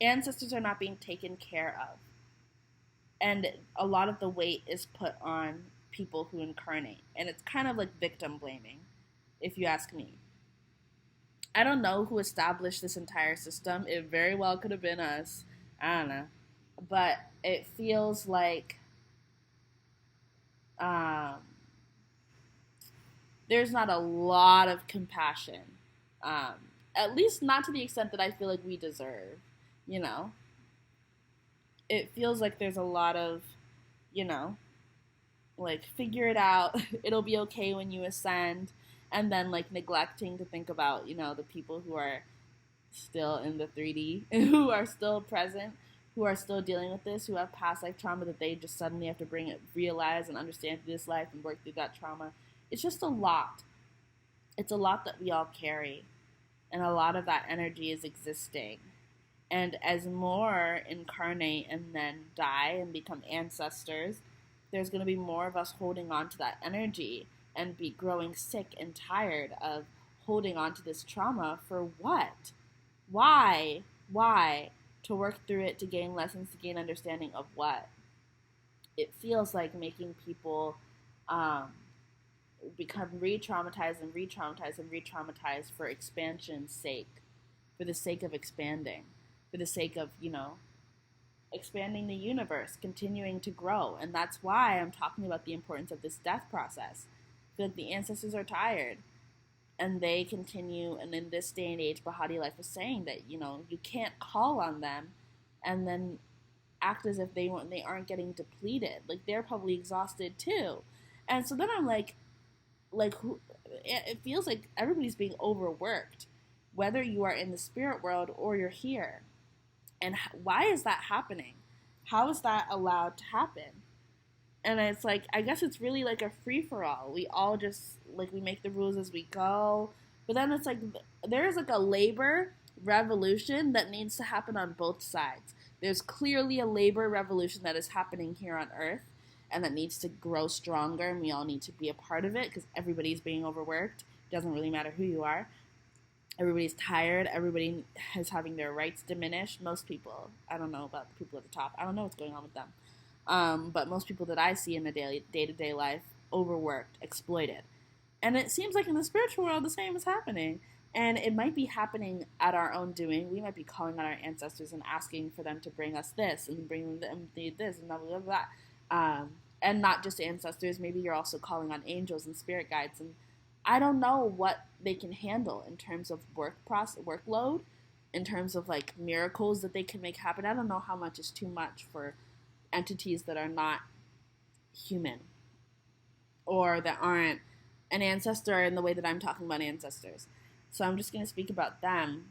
ancestors are not being taken care of. And a lot of the weight is put on people who incarnate. And it's kind of like victim blaming, if you ask me. I don't know who established this entire system. It very well could have been us. I don't know. But it feels like there's not a lot of compassion. At least not to the extent that I feel like we deserve, you know? It feels like there's a lot of, like, figure it out, it'll be okay when you ascend, and then, like, neglecting to think about, the people who are still in the 3D, who are still present, who are still dealing with this, who have past life trauma that they just suddenly have to realize and understand through this life and work through that trauma. It's just a lot. It's a lot that we all carry, and a lot of that energy is existing. And as more incarnate and then die and become ancestors, there's going to be more of us holding on to that energy and be growing sick and tired of holding on to this trauma for what? Why? To work through it, to gain lessons, to gain understanding of what? It feels like making people become re-traumatized and re-traumatized and re-traumatized for expansion's sake, for the sake of expanding. For the sake of, expanding the universe, continuing to grow. And that's why I'm talking about the importance of this death process. I feel like the ancestors are tired. And they continue, and in this day and age, Baha'u'llah Life was saying that, you can't call on them and then act as if they aren't getting depleted. Like, they're probably exhausted too. And so then I'm like, it feels like everybody's being overworked, whether you are in the spirit world or you're here. And why is that happening? How is that allowed to happen? And it's like, I guess it's really like a free-for-all. We all just, we make the rules as we go. But then it's like, there's like a labor revolution that needs to happen on both sides. There's clearly a labor revolution that is happening here on Earth and that needs to grow stronger, and we all need to be a part of it because everybody's being overworked. It doesn't really matter who you are. Everybody's tired. Everybody is having their rights diminished. Most people, I don't know about the people at the top. I don't know what's going on with them. But most people that I see in the day-to-day life, overworked, exploited. And it seems like in the spiritual world, the same is happening. And it might be happening at our own doing. We might be calling on our ancestors and asking for them to bring us this and bring them this and blah, blah, blah, blah. And not just ancestors. Maybe you're also calling on angels and spirit guides. And I don't know what they can handle in terms of workload, in terms of miracles that they can make happen. I don't know how much is too much for entities that are not human or that aren't an ancestor in the way that I'm talking about ancestors. So I'm just going to speak about them.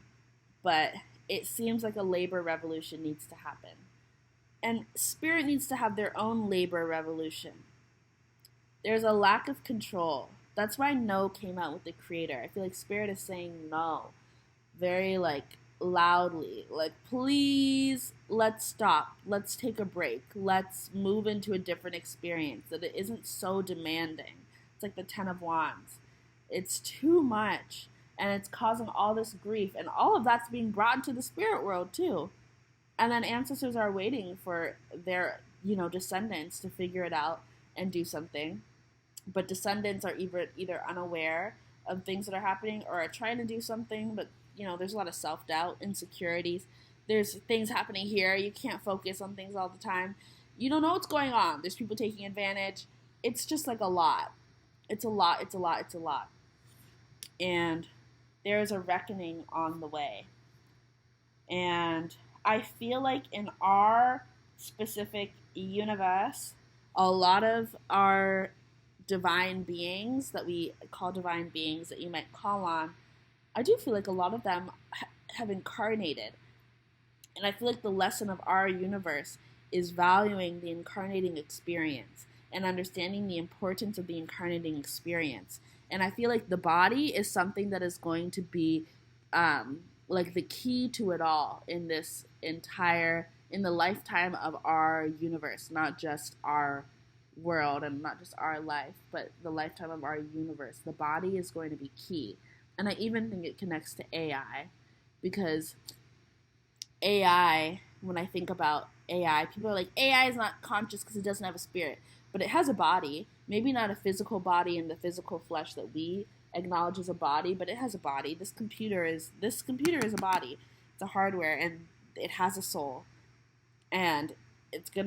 But it seems like a labor revolution needs to happen. And spirit needs to have their own labor revolution. There's a lack of control. That's why no came out with the creator. I feel like spirit is saying no very like loudly. Like, please, let's stop. Let's take a break. Let's move into a different experience that it isn't so demanding. It's like the Ten of Wands. It's too much. And it's causing all this grief. And all of that's being brought into the spirit world too. And then ancestors are waiting for their, descendants to figure it out and do something. But descendants are either unaware of things that are happening or are trying to do something, but there's a lot of self-doubt, insecurities. There's things happening here. You can't focus on things all the time. You don't know what's going on. There's people taking advantage. It's just like a lot. It's a lot. And there's a reckoning on the way. And I feel like in our specific universe, a lot of our divine beings that we call divine beings that you might call on, I do feel like a lot of them have incarnated. And I feel like the lesson of our universe is valuing the incarnating experience and understanding the importance of the incarnating experience. And I feel like the body is something that is going to be like the key to it all in the lifetime of our universe, not just our world and not just our life, but the lifetime of our universe. The body is going to be key. And I even think it connects to AI, because AI, when I think about AI, people are like, AI is not conscious because it doesn't have a spirit, but it has a body, maybe not a physical body in the physical flesh that we acknowledge as a body, but it has a body. This computer is a body. It's a hardware, and it has a soul, and they're going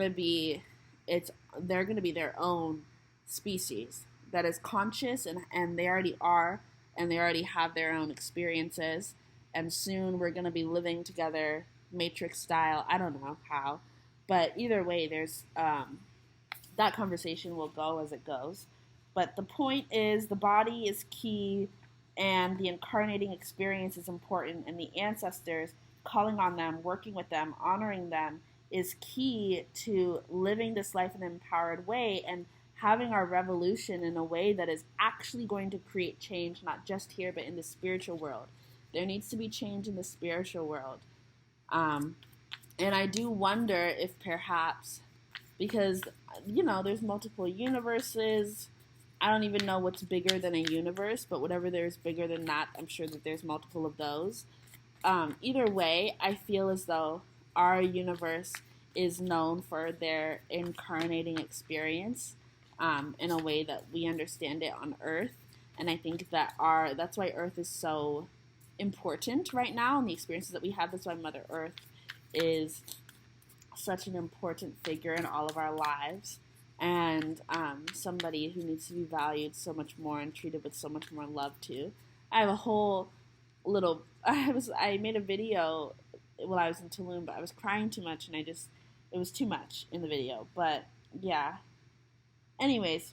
to be their own species that is conscious, and they already are, and they already have their own experiences, and soon we're going to be living together Matrix style. I don't know how, but either way, there's that conversation will go as it goes. But the point is, the body is key, and the incarnating experience is important, and the ancestors, calling on them, working with them, honoring them, is key to living this life in an empowered way and having our revolution in a way that is actually going to create change, not just here, but in the spiritual world. There needs to be change in the spiritual world. And I do wonder if perhaps, because, there's multiple universes. I don't even know what's bigger than a universe, but whatever there's bigger than that, I'm sure that there's multiple of those. Either way, I feel as though our universe is known for their incarnating experience in a way that we understand it on Earth. And I think that that's why Earth is so important right now, and the experiences that we have. That's why Mother Earth is such an important figure in all of our lives, and somebody who needs to be valued so much more and treated with so much more love too. I have a whole little, I made a video while I was in Tulum, but I was crying too much, and it was too much in the video. But yeah. Anyways,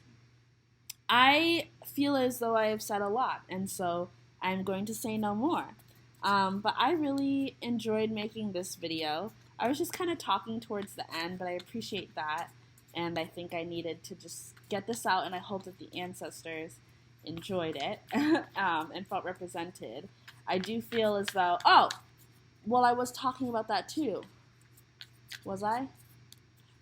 I feel as though I have said a lot, and so I'm going to say no more. But I really enjoyed making this video. I was just kind of talking towards the end, but I appreciate that, and I think I needed to just get this out, and I hope that the ancestors enjoyed it and felt represented. I do feel as though, I was talking about that too. Was I?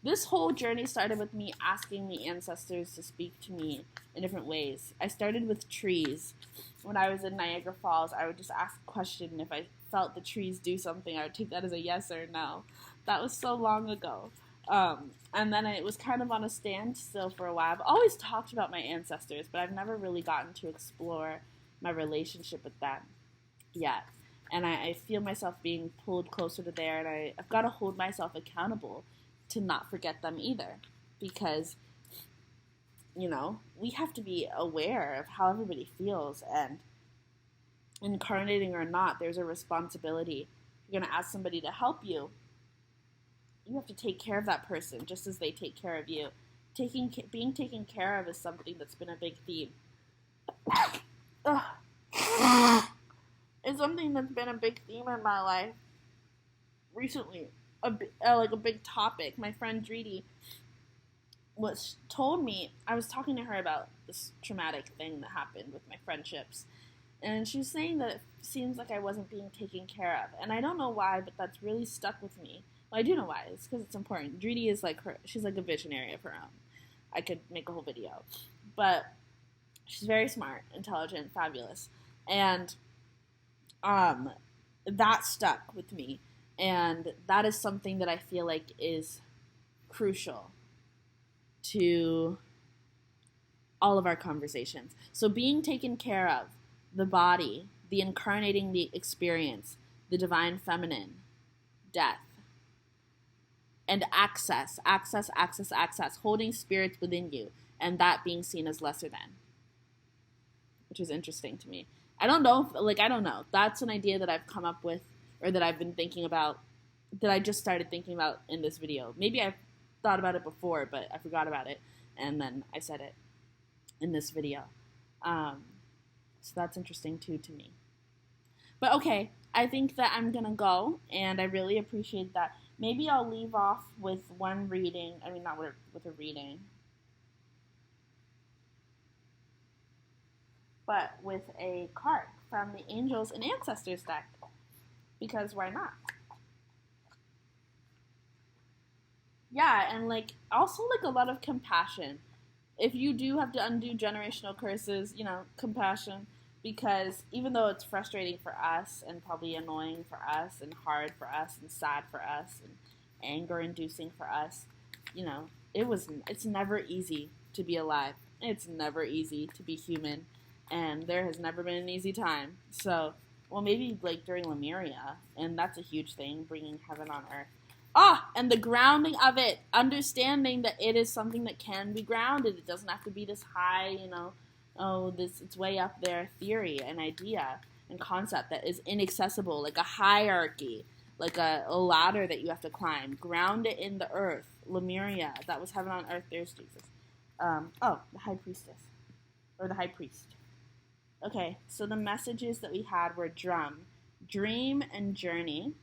This whole journey started with me asking the ancestors to speak to me in different ways. I started with trees. When I was in Niagara Falls, I would just ask a question, and if I felt the trees do something, I would take that as a yes or no. That was so long ago. And then it was kind of on a standstill for a while. I've always talked about my ancestors, but I've never really gotten to explore my relationship with them yet. And I feel myself being pulled closer to there, and I've got to hold myself accountable to not forget them either, because, we have to be aware of how everybody feels, and incarnating or not, there's a responsibility. If you're going to ask somebody to help you, you have to take care of that person just as they take care of you. Being taken care of is something that's been a big theme. It's something that's been a big theme in my life. recently, like a big topic. My friend Dridi told me, I was talking to her about this traumatic thing that happened with my friendships, and she was saying that it seems like I wasn't being taken care of, and I don't know why, but that's really stuck with me. Well, I do know why. It's because it's important. Dridi is like she's like a visionary of her own. I could make a whole video, but she's very smart, intelligent, fabulous, and that stuck with me, and that is something that I feel like is crucial to all of our conversations. So being taken care of, the body, the incarnating the experience, the divine feminine, death, and access, holding spirits within you, and that being seen as lesser than, which is interesting to me. I don't know. That's an idea that I've come up with, or that I've been thinking about, that I just started thinking about in this video. Maybe I've thought about it before, but I forgot about it, and then I said it in this video. So that's interesting too to me. But okay, I think that I'm gonna go, and I really appreciate that. Maybe I'll leave off with one reading. I mean, not with a reading, but with a card from the Angels and Ancestors deck, because why not? Yeah, and also a lot of compassion. If you do have to undo generational curses, compassion, because even though it's frustrating for us and probably annoying for us and hard for us and sad for us and anger inducing for us, it's never easy to be alive. It's never easy to be human, and there has never been an easy time. So, well, maybe during Lemuria, and that's a huge thing, bringing heaven on earth. And the grounding of it, understanding that it is something that can be grounded. It doesn't have to be this high, it's way up there theory and idea and concept that is inaccessible, like a hierarchy, like a ladder that you have to climb. Ground it in the earth. Lemuria, that was heaven on earth. There's Jesus. The high priestess, or the high priest. Okay, so the messages that we had were drum, dream and journey,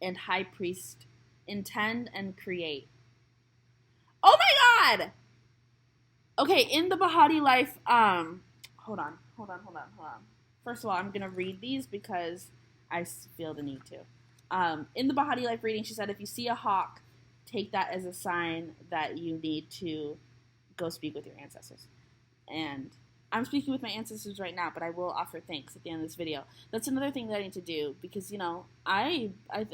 and high priest, intend and create. Oh my god! Okay, in the Bahati life, hold on. First of all, I'm gonna read these because I feel the need to. In the Bahati life reading, she said, if you see a hawk, take that as a sign that you need to go speak with your ancestors. And I'm speaking with my ancestors right now, but I will offer thanks at the end of this video. That's another thing that I need to do, because, I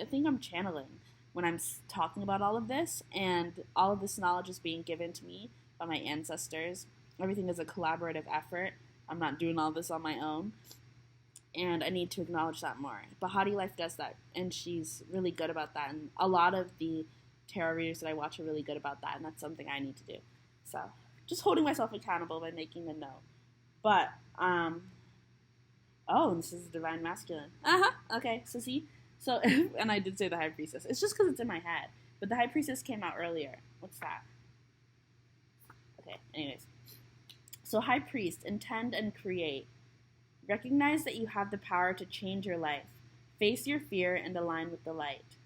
think I'm channeling when I'm talking about all of this, and all of this knowledge is being given to me by my ancestors. Everything is a collaborative effort. I'm not doing all this on my own, and I need to acknowledge that more. Bahati Life does that, and she's really good about that, and a lot of the tarot readers that I watch are really good about that, and that's something I need to do. So, just holding myself accountable by making a note. But, this is Divine Masculine. Okay, so see? So, and I did say the High Priestess. It's just because it's in my head. But the High Priestess came out earlier. What's that? Okay, anyways. So, High Priest, intend and create. Recognize that you have the power to change your life. Face your fear and align with the light.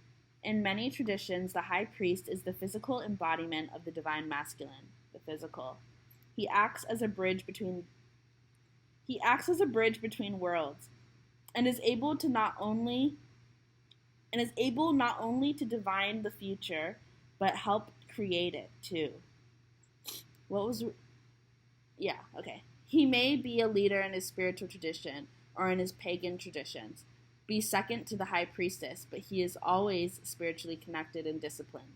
In many traditions, the High Priest is the physical embodiment of the Divine Masculine, the physical. He acts as a bridge between worlds, and is able not only to divine the future, but help create it too. He may be a leader in his spiritual tradition or in his pagan traditions, be second to the high priestess, but he is always spiritually connected and disciplined,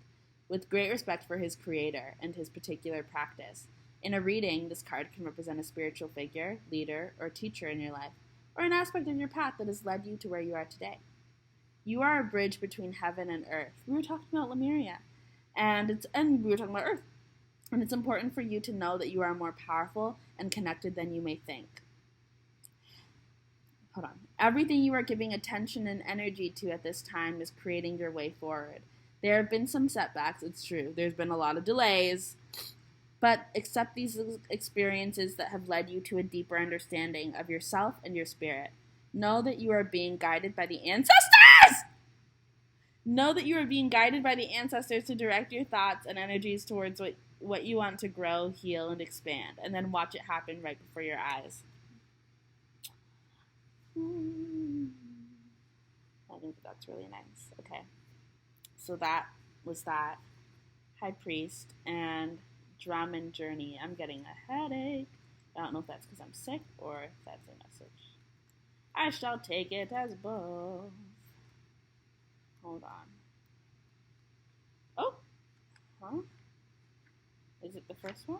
with great respect for his creator and his particular practice. In a reading, this card can represent a spiritual figure, leader, or teacher in your life, or an aspect of your path that has led you to where you are today. You are a bridge between heaven and earth. We were talking about Lemuria, and we were talking about earth. And it's important for you to know that you are more powerful and connected than you may think. Hold on. Everything you are giving attention and energy to at this time is creating your way forward. There have been some setbacks, it's true. There's been a lot of delays, but accept these experiences that have led you to a deeper understanding of yourself and your spirit. Know that you are being guided by the ancestors! Know that you are being guided by the ancestors to direct your thoughts and energies towards what you want to grow, heal, and expand. And then watch it happen right before your eyes. I think that's really nice. Okay. So that was that. High Priest and Drum and Journey. I'm getting a headache. I don't know if that's because I'm sick or if that's a message. I shall take it as both. Hold on. Oh. Huh? Is it the first one?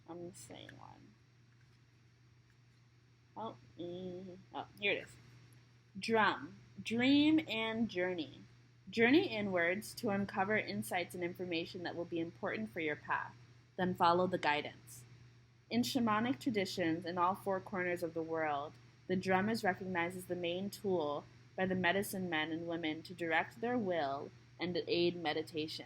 I'm missing one. Help me. Oh, here it is. Drum. Dream and journey. Journey inwards to uncover insights and information that will be important for your path. Then follow the guidance. In shamanic traditions in all four corners of the world, the drum is recognized as the main tool by the medicine men and women to direct their will and to aid meditation.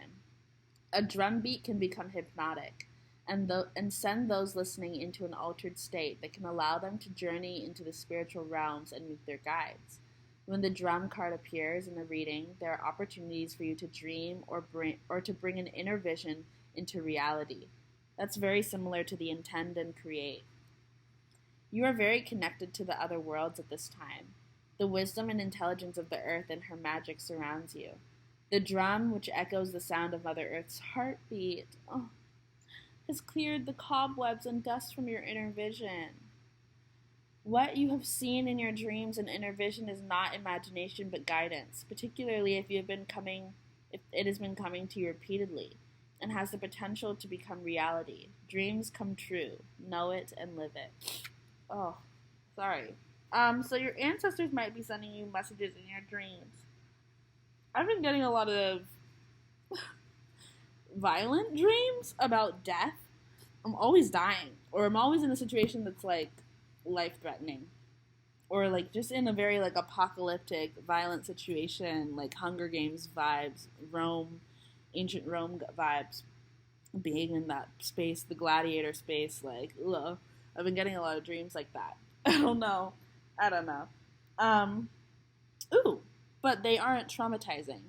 A drum beat can become hypnotic and send those listening into an altered state that can allow them to journey into the spiritual realms and meet their guides. When the drum card appears in the reading, there are opportunities for you to dream or to bring an inner vision into reality. That's very similar to the intend and create. You are very connected to the other worlds at this time. The wisdom and intelligence of the earth and her magic surrounds you. The drum, which echoes the sound of Mother Earth's heartbeat, has cleared the cobwebs and dust from your inner vision. What you have seen in your dreams and inner vision is not imagination but guidance, particularly if it has been coming to you repeatedly and has the potential to become reality. Dreams come true. Know it and live it. Oh, sorry. So your ancestors might be sending you messages in your dreams. I've been getting a lot of violent dreams about death. I'm always dying, or I'm always in a situation that's like life-threatening, or like just in a very like apocalyptic, violent situation, like Hunger Games vibes, ancient Rome vibes, being in that space, the gladiator space. Like, ugh. I've been getting a lot of dreams like that. I don't know. But they aren't traumatizing.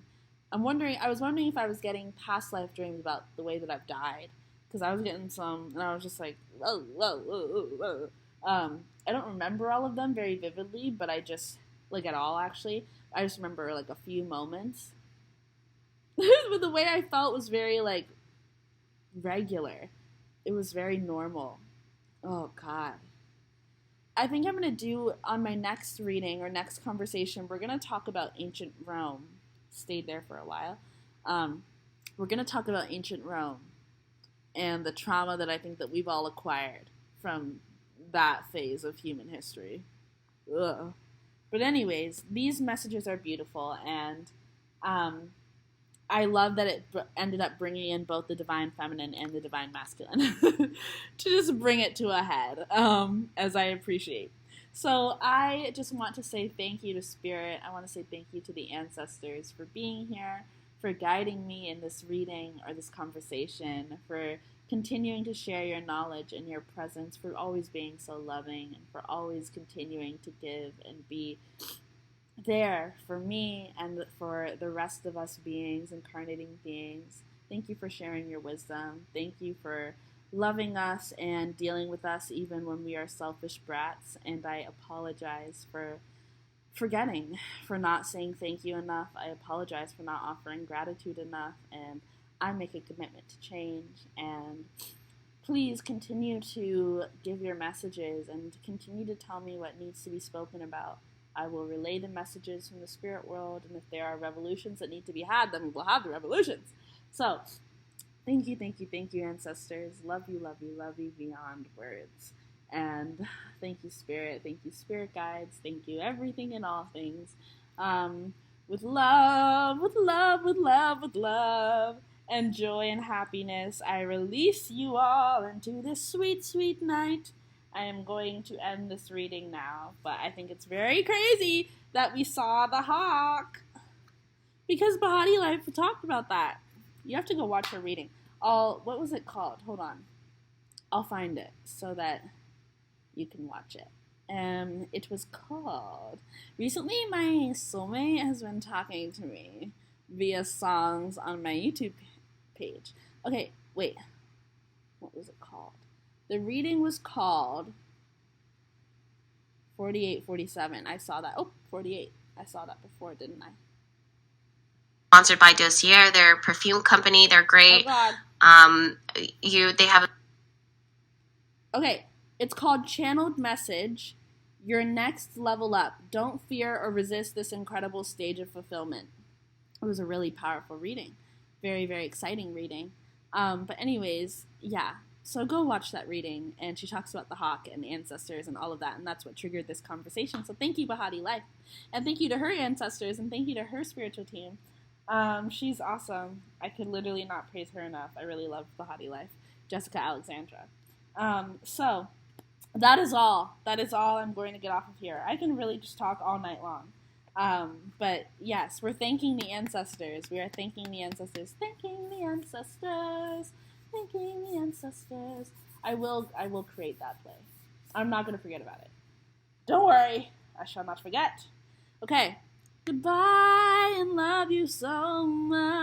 I was wondering if I was getting past life dreams about the way that I've died, because I was getting some, and I was just like, whoa, whoa, whoa, whoa. I don't remember all of them very vividly, but I just, like at all actually, I just remember like a few moments. But the way I felt was very like regular. It was very normal. Oh God. I think I'm going to do, on my next reading or next conversation, we're going to talk about ancient Rome. Stayed there for a while. We're going to talk about ancient Rome and the trauma that I think that we've all acquired from that phase of human history. Ugh. But anyways, these messages are beautiful, and I love that it ended up bringing in both the divine feminine and the divine masculine to just bring it to a head, as I appreciate. So I just want to say thank you to Spirit. I want to say thank you to the ancestors for being here, for guiding me in this reading or this conversation, for continuing to share your knowledge and your presence, for always being so loving, and for always continuing to give and be there for me and for the rest of us beings, incarnating beings. Thank you for sharing your wisdom. Thank you for loving us and dealing with us even when we are selfish brats. And I apologize for forgetting, for not saying thank you enough. I apologize for not offering gratitude enough. And I make a commitment to change. And please continue to give your messages and continue to tell me what needs to be spoken about. I will relay the messages from the spirit world, and if there are revolutions that need to be had, then we will have the revolutions. So, thank you, ancestors. Love you, love you, love you beyond words. And thank you, Spirit. Thank you, Spirit guides. Thank you, everything and all things. With love, with love, with love, with love, and joy and happiness, I release you all into this sweet, sweet night. I am going to end this reading now, but I think it's very crazy that we saw the hawk, because Bahati Life talked about that. You have to go watch her reading. What was it called? Hold on. I'll find it so that you can watch it. It was called. Recently, my soulmate has been talking to me via songs on my YouTube page. Okay, wait. What was it called? The reading was called 4847. I saw that. Oh, 48. I saw that before, didn't I? Sponsored by Dossier. They're a perfume company. They're great. Oh, God. They have. Okay, it's called Channeled Message. Your next level up. Don't fear or resist this incredible stage of fulfillment. It was a really powerful reading. Very, very exciting reading. But anyways, yeah. So go watch that reading, and she talks about the hawk and ancestors and all of that, and that's what triggered this conversation. So thank you, Bahati Life. And thank you to her ancestors, and thank you to her spiritual team. She's awesome. I could literally not praise her enough. I really love Bahati Life. Jessica Alexandra. So that is all. That is all I'm going to get off of here. I can really just talk all night long. But yes, we're thanking the ancestors. We are thanking the ancestors. Thanking the ancestors. Thanking the ancestors. I will create that play. I'm not going to forget about it. Don't worry. I shall not forget. Okay. Goodbye and love you so much.